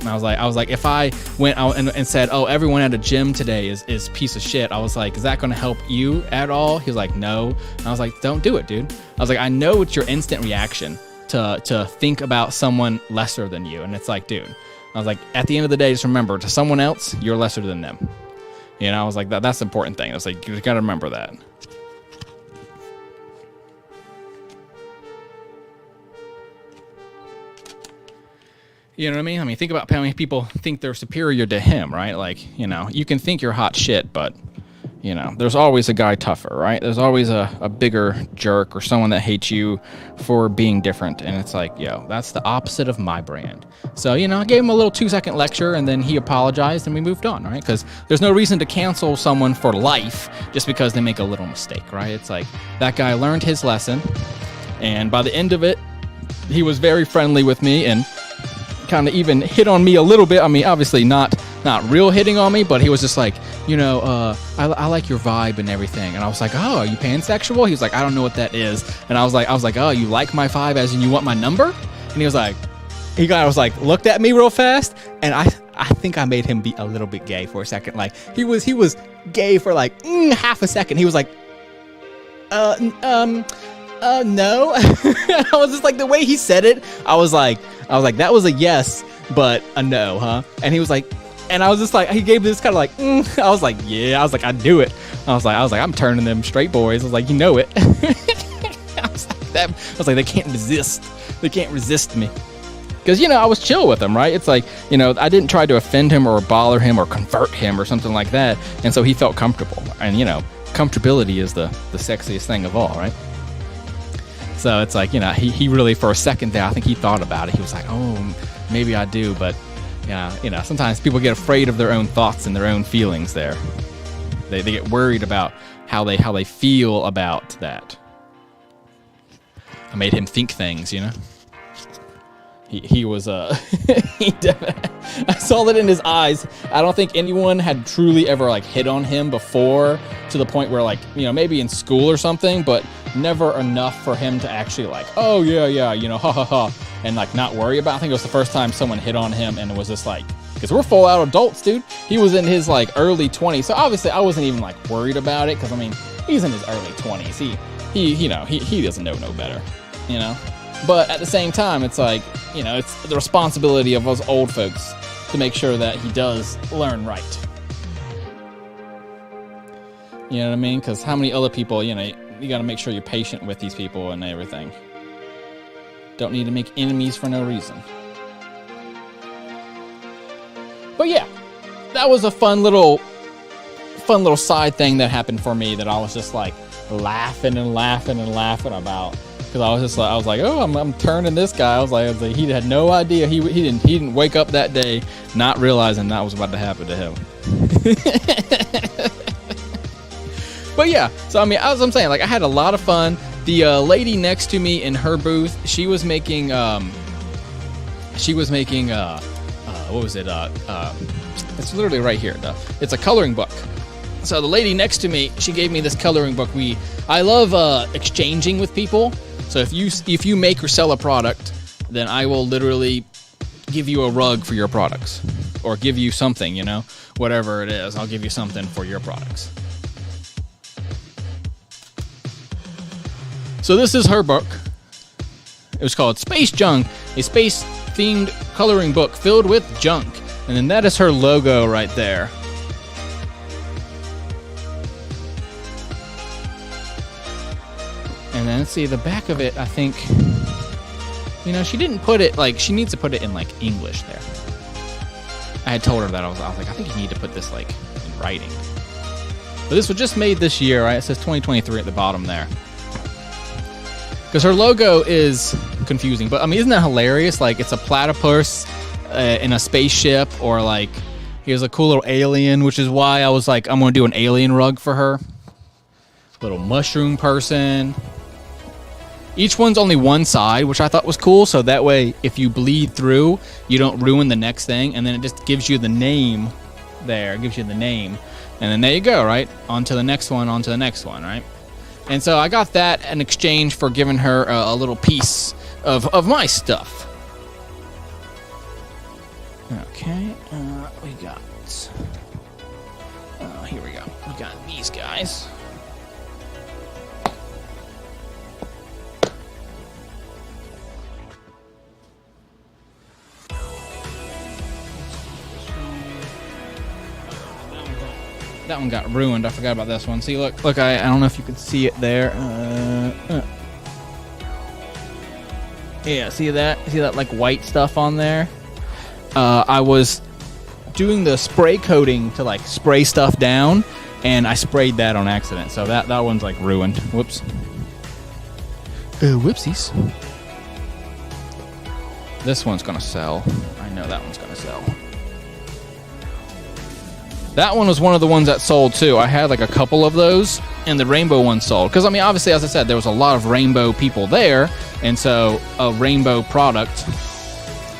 And I was like, if I went out and said, oh, everyone at a gym today is piece of shit. I was like, is that going to help you at all? He was like, no. And I was like, don't do it, dude. I was like, I know it's your instant reaction to think about someone lesser than you. And it's like, dude, I was like, at the end of the day, just remember, to someone else, you're lesser than them. I was like, that's the important thing. I was like, you got to remember that. You know what I mean? Think about how many people think they're superior to him, right? Like, you can think you're hot shit, but, there's always a guy tougher, right? There's always a bigger jerk or someone that hates you for being different. And it's like, that's the opposite of my brand. So, I gave him a little 2-second lecture and then he apologized and we moved on, right? Because there's no reason to cancel someone for life just because they make a little mistake, right? It's like that guy learned his lesson. And by the end of it, he was very friendly with me and kind of even hit on me a little bit. Obviously not real hitting on me, but he was just like, I like your vibe and everything. And I was like, oh, are you pansexual? He was like, I don't know what that is. And I was like, oh, you like my vibe as in you want my number? And he was like, looked at me real fast. And I think I made him be a little bit gay for a second. Like he was gay for like half a second. He was like, no. I was just like, the way he said it, I was like, that was a yes, but a no, huh? And he was like, and I was just like, he gave this kind of like, I was like, yeah, I was like, I do it. I was like, I'm turning them straight boys. I was like, it. I was like, they can't resist me. Because, I was chill with him, right? It's like, I didn't try to offend him or bother him or convert him or something like that. And so he felt comfortable. And, comfortability is the sexiest thing of all, right? So it's like, he really, for a second there, I think he thought about it. He was like, oh, maybe I do. But, sometimes people get afraid of their own thoughts and their own feelings there. They get worried about how they feel about that. I made him think things, He was, he definitely, I saw that in his eyes. I don't think anyone had truly ever like hit on him before to the point where like, maybe in school or something, but never enough for him to actually like, oh yeah, ha ha ha, and like not worry about it. I think it was the first time someone hit on him and it was just like, because we're full out adults, dude. He was in his like early 20s. So obviously I wasn't even like worried about it. Cause he's in his early 20s. He doesn't know no better, But at the same time, it's like, it's the responsibility of us old folks to make sure that he does learn right. You know what I mean? Because how many other people, you got to make sure you're patient with these people and everything. Don't need to make enemies for no reason. But yeah, that was a fun little side thing that happened for me that I was just like laughing about. Because I was like, oh, I'm turning this guy. I was like, he had no idea. He didn't wake up that day not realizing that was about to happen to him. But yeah, so as I'm saying, like I had a lot of fun. The lady next to me in her booth, she was making what was it? It's literally right here. It's a coloring book. So the lady next to me, she gave me this coloring book. I love exchanging with people. So if you make or sell a product, then I will literally give you a rug for your products, or give you something, you know, whatever it is. I'll give you something for your products. So this is her book. It was called Space Junk, a space-themed coloring book filled with junk. And then that is her logo right there. And then, see, the back of it, I think, you know, she didn't put it, like, she needs to put it in, like, English there. I had told her that. I was like, I think you need to put this, like, in writing. But this was just made this year, right? It says 2023 at the bottom there. Because her logo is confusing. But, I mean, isn't that hilarious? Like, it's a platypus in a spaceship, or, like, here's a cool little alien, which is why I was like, I'm going to do an alien rug for her. Little mushroom person. Each one's only one side, which I thought was cool, so that way, if you bleed through, you don't ruin the next thing, and then it just gives you the name there. It gives you the name. And then there you go, right? On to the next one, right? And so I got that in exchange for giving her a little piece of my stuff. Okay, we got... here we go. We got these guys. That one got ruined. I forgot about this one. See, look, I don't know if you can see it there. Yeah, see that? See that, like, white stuff on there? I was doing the spray coating to, like, spray stuff down, and I sprayed that on accident. So that one's, like, ruined. Whoops. Whoopsies. This one's gonna sell. I know that one's gonna sell. That one was one of the ones that sold too. I had like a couple of those, and the rainbow one sold. Because, I mean, obviously, as I said, there was a lot of rainbow people there, and so a rainbow product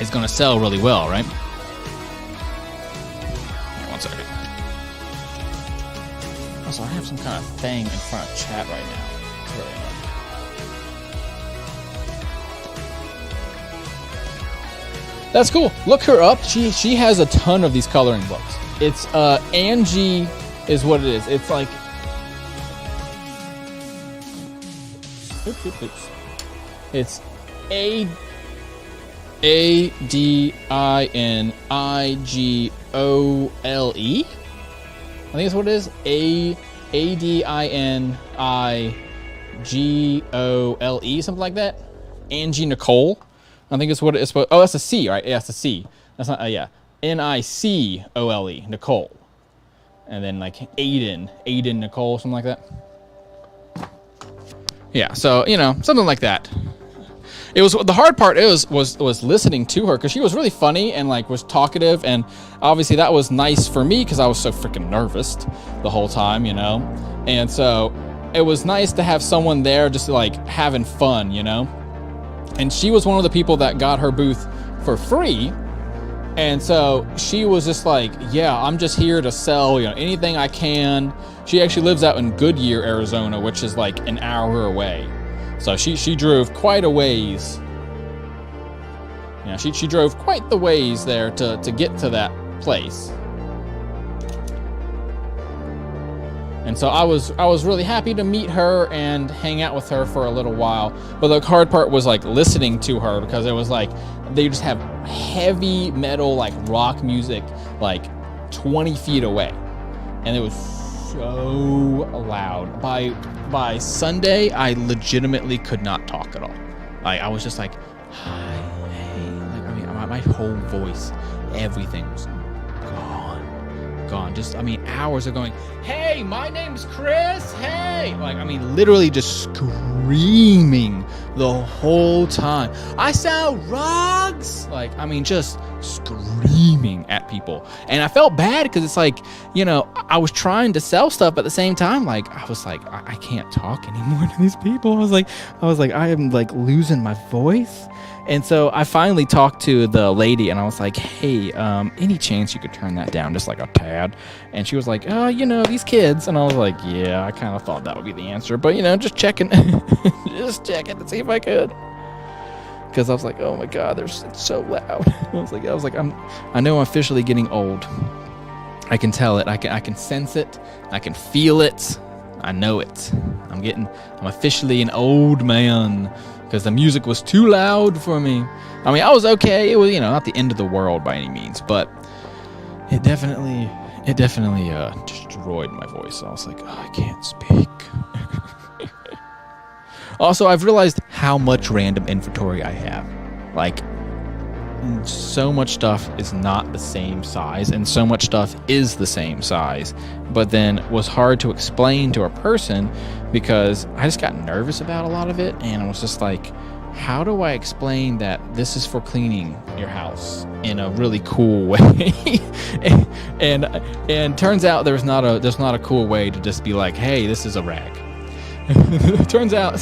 is going to sell really well, right? Here, 1 second. Also, I have some kind of thing in front of chat right now. It's really annoying. That's cool. Look her up. She has a ton of these coloring books. It's Angie is what it is. It's like oops. It's ADINIGOLE. I think that's what it is. ADINIGOLE, something like that. Angie Nicole. I think it's what it is. Oh, that's a C, right? Yeah, it's a C. That's not. Yeah. Nicole, Nicole. And then like Aiden Nicole, something like that. Yeah, so, you know, something like that. It was, the hard part was listening to her, because she was really funny and like was talkative, and obviously that was nice for me because I was so freaking nervous the whole time, you know. And so it was nice to have someone there just like having fun, you know. And she was one of the people that got her booth for free. And so she was just like, yeah, I'm just here to sell, you know, anything I can. She actually lives out in Goodyear, Arizona, which is like an hour away. So she drove quite a ways. You know, she drove quite the ways there to get to that place. And so I was really happy to meet her and hang out with her for a little while. But the hard part was like listening to her, because it was like they just have heavy metal, like rock music, like 20 feet away. And it was so loud. By Sunday, I legitimately could not talk at all. Like, I was just like, hi, hey, like, I mean, my whole voice, everything was gone. Just, I mean, hours of going, hey, my name's Chris, hey, like, I mean, literally just screaming the whole time. I sell rugs, like, I mean, just screaming at people. And I felt bad because it's like, you know, I was trying to sell stuff, but at the same time, like, I was like, I can't talk anymore to these people. I was like, I am like losing my voice. And so I finally talked to the lady, and I was like, hey, any chance you could turn that down just like a tad? And she was like, oh, these kids. And I was like, yeah, I kind of thought that would be the answer. But, just checking. Just checking to see if I could. Because I was like, oh my God, it's so loud. I was like, I know I'm officially getting old. I can tell it. I can sense it. I can feel it. I know it. I'm officially an old man. Because the music was too loud for me. I mean, I was okay. It was, not the end of the world by any means, but it definitely destroyed my voice. I was like, oh, I can't speak. Also, I've realized how much random inventory I have. Like, so much stuff is not the same size, and so much stuff is the same size, but then was hard to explain to a person because I just got nervous about a lot of it, and I was just like, how do I explain that this is for cleaning your house in a really cool way? and turns out there's not a cool way to just be like, hey, this is a rag. turns out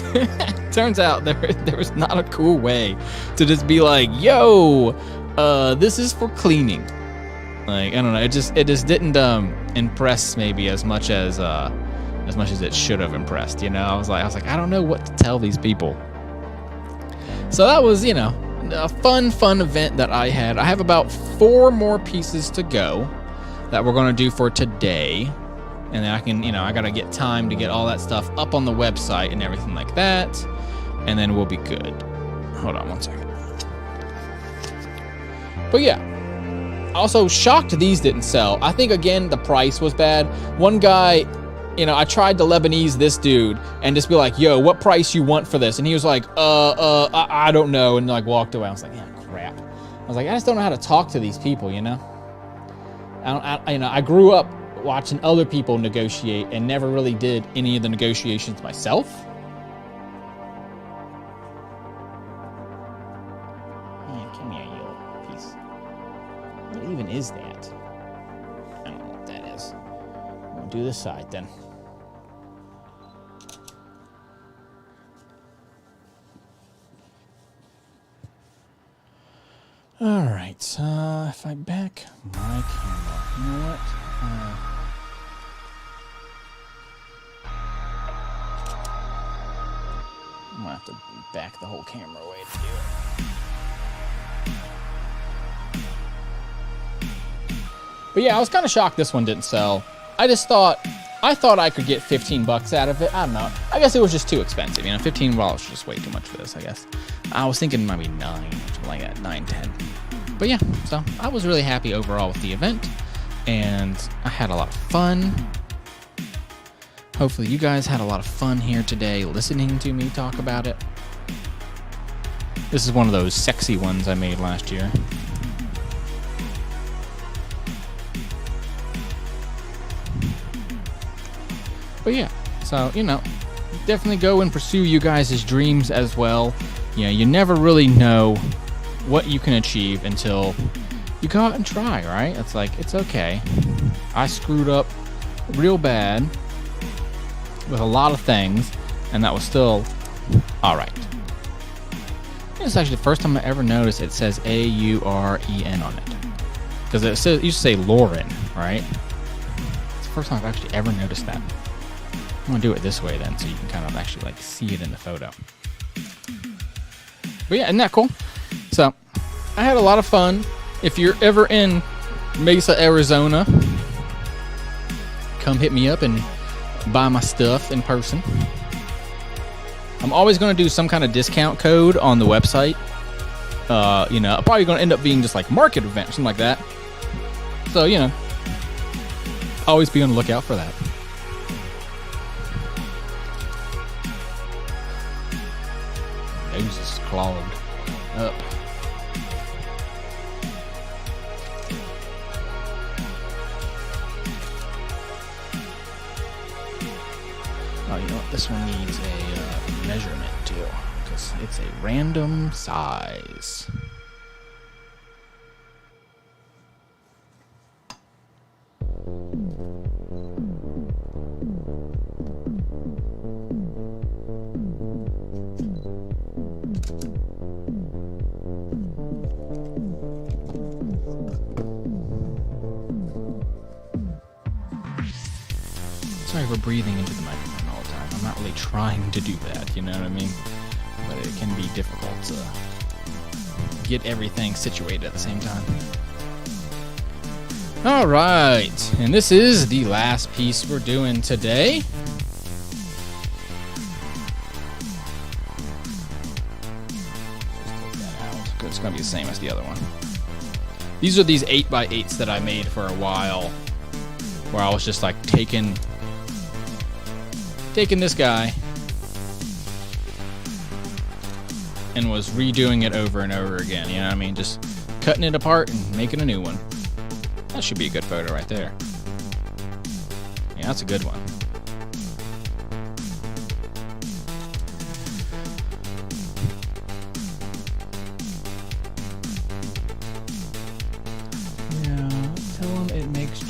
there was not a cool way to just be like, yo, this is for cleaning. Like, I don't know, it just didn't impress maybe as much as it should have impressed. I was like, I don't know what to tell these people. So that was, a fun event that I had. I have about 4 more pieces to go that we're going to do for today. And then I can, I got to get time to get all that stuff up on the website and everything like that. And then we'll be good. Hold on one second. But yeah. Also, shocked these didn't sell. I think, again, the price was bad. One guy, I tried to Lebanese this dude and just be like, yo, what price you want for this? And he was like, I don't know. And like walked away. I was like, yeah, crap. I was like, I just don't know how to talk to these people, I grew up watching other people negotiate and never really did any of the negotiations myself. Man, come here, you little piece. What even is that? I don't know what that is. We'll do this side then. All right, if I back my camera, you know what? I'm gonna have to back the whole camera away to do it. But yeah, I was kind of shocked this one didn't sell. I thought I could get $15 out of it. I don't know. I guess it was just too expensive. $15 was just way too much for this, I guess. I was thinking maybe 9, something like that, 9, 10. But yeah, so I was really happy overall with the event, and I had a lot of fun. Hopefully you guys had a lot of fun here today listening to me talk about it. This is one of those sexy ones I made last year. But yeah, so, definitely go and pursue you guys' dreams as well. You never really know what you can achieve until you go out and try, right? It's like, it's okay. I screwed up real bad with a lot of things, and that was still all right. It's actually the first time I ever noticed it says A-U-R-E-N on it. Because it used to say Lauren, right? It's the first time I've actually ever noticed that. I'm going to do it this way then, so you can kind of actually see it in the photo. But yeah, isn't that cool? So, I had a lot of fun. If you're ever in Mesa, Arizona, come hit me up and buy my stuff in person. I'm always going to do some kind of discount code on the website. Probably going to end up being just like market event or something like that. So, always be on the lookout for that. Nose is clogged up. Oh, you know what? This one needs a measurement too, because it's a random size. we're breathing into the microphone all the time. I'm not really trying to do that, you know what I mean? But it can be difficult to get everything situated at the same time. All right, and this is the last piece we're doing today. It's going to be the same as the other one. These are these 8x8s that I made for a while, where I was just like taking this guy and was redoing it over and over again, you know what I mean? Just cutting it apart and making a new one. That should be a good photo right there. Yeah, that's a good one.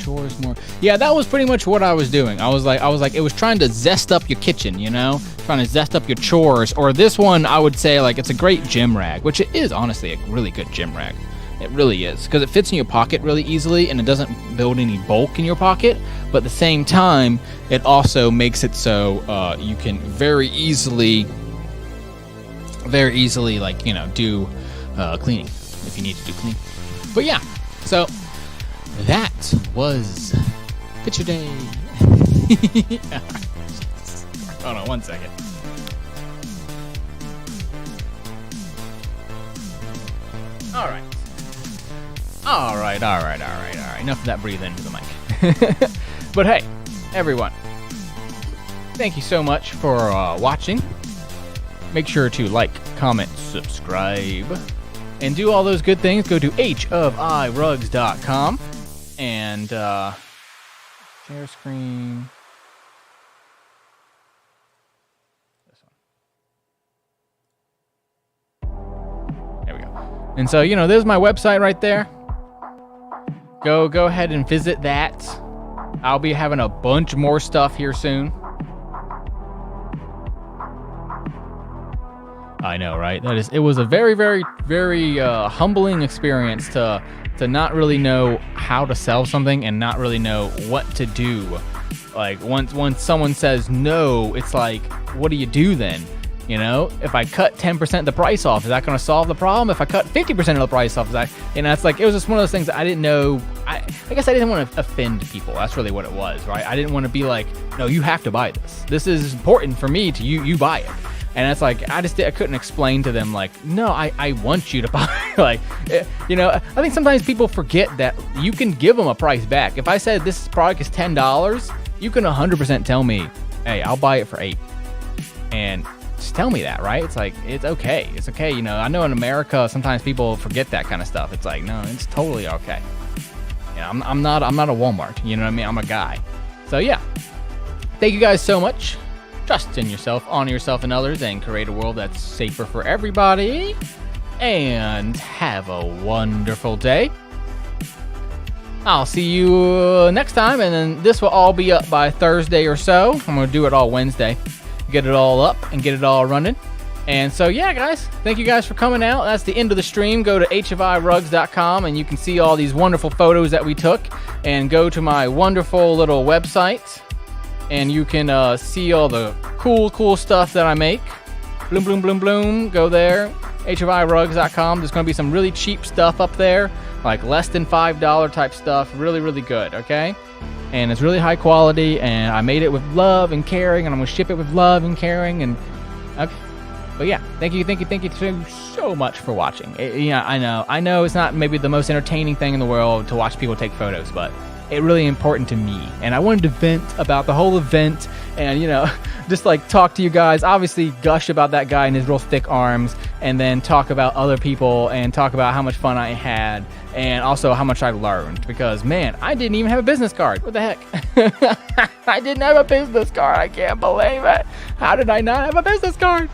Chores more. Yeah, that was pretty much what I was doing. I was like, it was trying to zest up your kitchen, you know, trying to zest up your chores. Or this one, I would say, like, it's a great gym rag, which it is honestly a really good gym rag. It really is, because it fits in your pocket really easily, and it doesn't build any bulk in your pocket. But at the same time, it also makes it so you can very easily, like, you know, do cleaning if you need to do cleaning. But yeah, so. That was Picture Day. Hold on 1 second. All right. Enough of that breathing into the mic. But hey, everyone, thank you so much for watching. Make sure to like, comment, subscribe, and do all those good things. Go to hofirugs.com. And share screen. This one. There we go. And so, you know, there's my website right there. Go ahead and visit that. I'll be having a bunch more stuff here soon. I know, right? It was a very, very, very humbling experience to not really know how to sell something and not really know what to do. Like, once someone says no, it's like, what do you do then? You know, if I cut 10% of the price off, is that going to solve the problem? If I cut 50% of the price off, is that, you know, it's like, it was just one of those things that I didn't know. I guess I didn't want to offend people. That's really what it was, right? I didn't want to be like, no, you have to buy this. This is important for me to you buy it. And it's like, I couldn't explain to them, like, no, I want you to buy. Like, you know, I think sometimes people forget that you can give them a price back. If I said this product is $10, you can 100% tell me, hey, I'll buy it for $8. And just tell me that, right? It's like, it's okay. It's okay. You know, I know in America, sometimes people forget that kind of stuff. It's like, no, it's totally okay. You know, I'm not a Walmart. You know what I mean? I'm a guy. So yeah, thank you guys so much. Trust in yourself, honor yourself and others, and create a world that's safer for everybody. And have a wonderful day. I'll see you next time, and then this will all be up by Thursday or so. I'm going to do it all Wednesday. Get it all up and get it all running. And so, yeah, guys, thank you guys for coming out. That's the end of the stream. Go to hofirugs.com, and you can see all these wonderful photos that we took. And go to my wonderful little website. And you can see all the cool stuff that I make. Bloom, bloom, bloom, bloom. Go there. hofirugs.com. There's going to be some really cheap stuff up there. Like less than $5 type stuff. Really, really good, okay? And it's really high quality. And I made it with love and caring. And I'm going to ship it with love and caring. And okay. But yeah, thank you so much for watching. Yeah, I know it's not maybe the most entertaining thing in the world to watch people take photos, but it's really important to me, and I wanted to vent about the whole event, and you know, just like talk to you guys. Obviously, gush about that guy and his real thick arms, and then talk about other people, and talk about how much fun I had, and also how much I learned. Because man, I didn't even have a business card. What the heck? I didn't have a business card. I can't believe it. How did I not have a business card?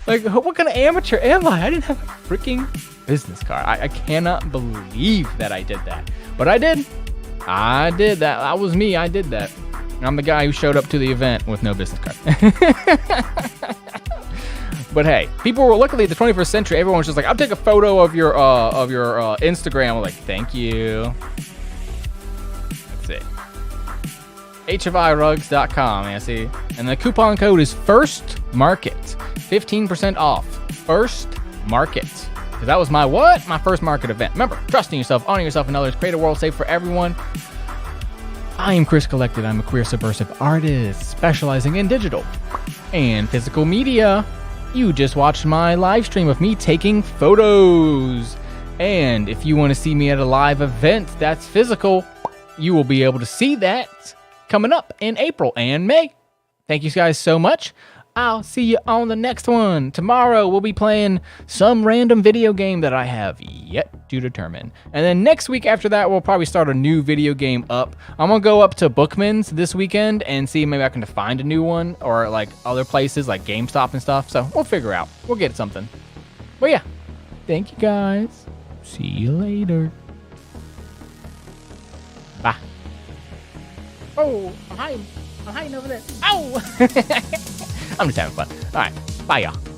Like, what kind of amateur am I? I didn't have a freaking business card. I cannot believe that I did that, but I did. I did that. That was me. I did that. I'm the guy who showed up to the event with no business card. But hey, people were luckily at the 21st century. Everyone was just like, "I'll take a photo of your Instagram." I'm like, "Thank you." That's it. HFIrugs.com, yeah, see? And the coupon code is First Market. 15% off. First Market. Because that was my what? My first market event. Remember, trust in yourself, honor yourself and others, create a world safe for everyone. I am Chris Collected. I'm a queer subversive artist specializing in digital and physical media. You just watched my live stream of me taking photos. And if you want to see me at a live event that's physical, you will be able to see that coming up in April and May. Thank you guys so much. I'll see you on the next one. Tomorrow we'll be playing some random video game that I have yet to determine. And then next week after that, we'll probably start a new video game up. I'm gonna go up to Bookman's this weekend and see maybe I can find a new one or like other places like GameStop and stuff. So we'll figure out. We'll get something. But yeah, thank you guys. See you later. Bye. Oh, I'm hiding over there. Ow! I'm just having fun. All right. Bye, y'all.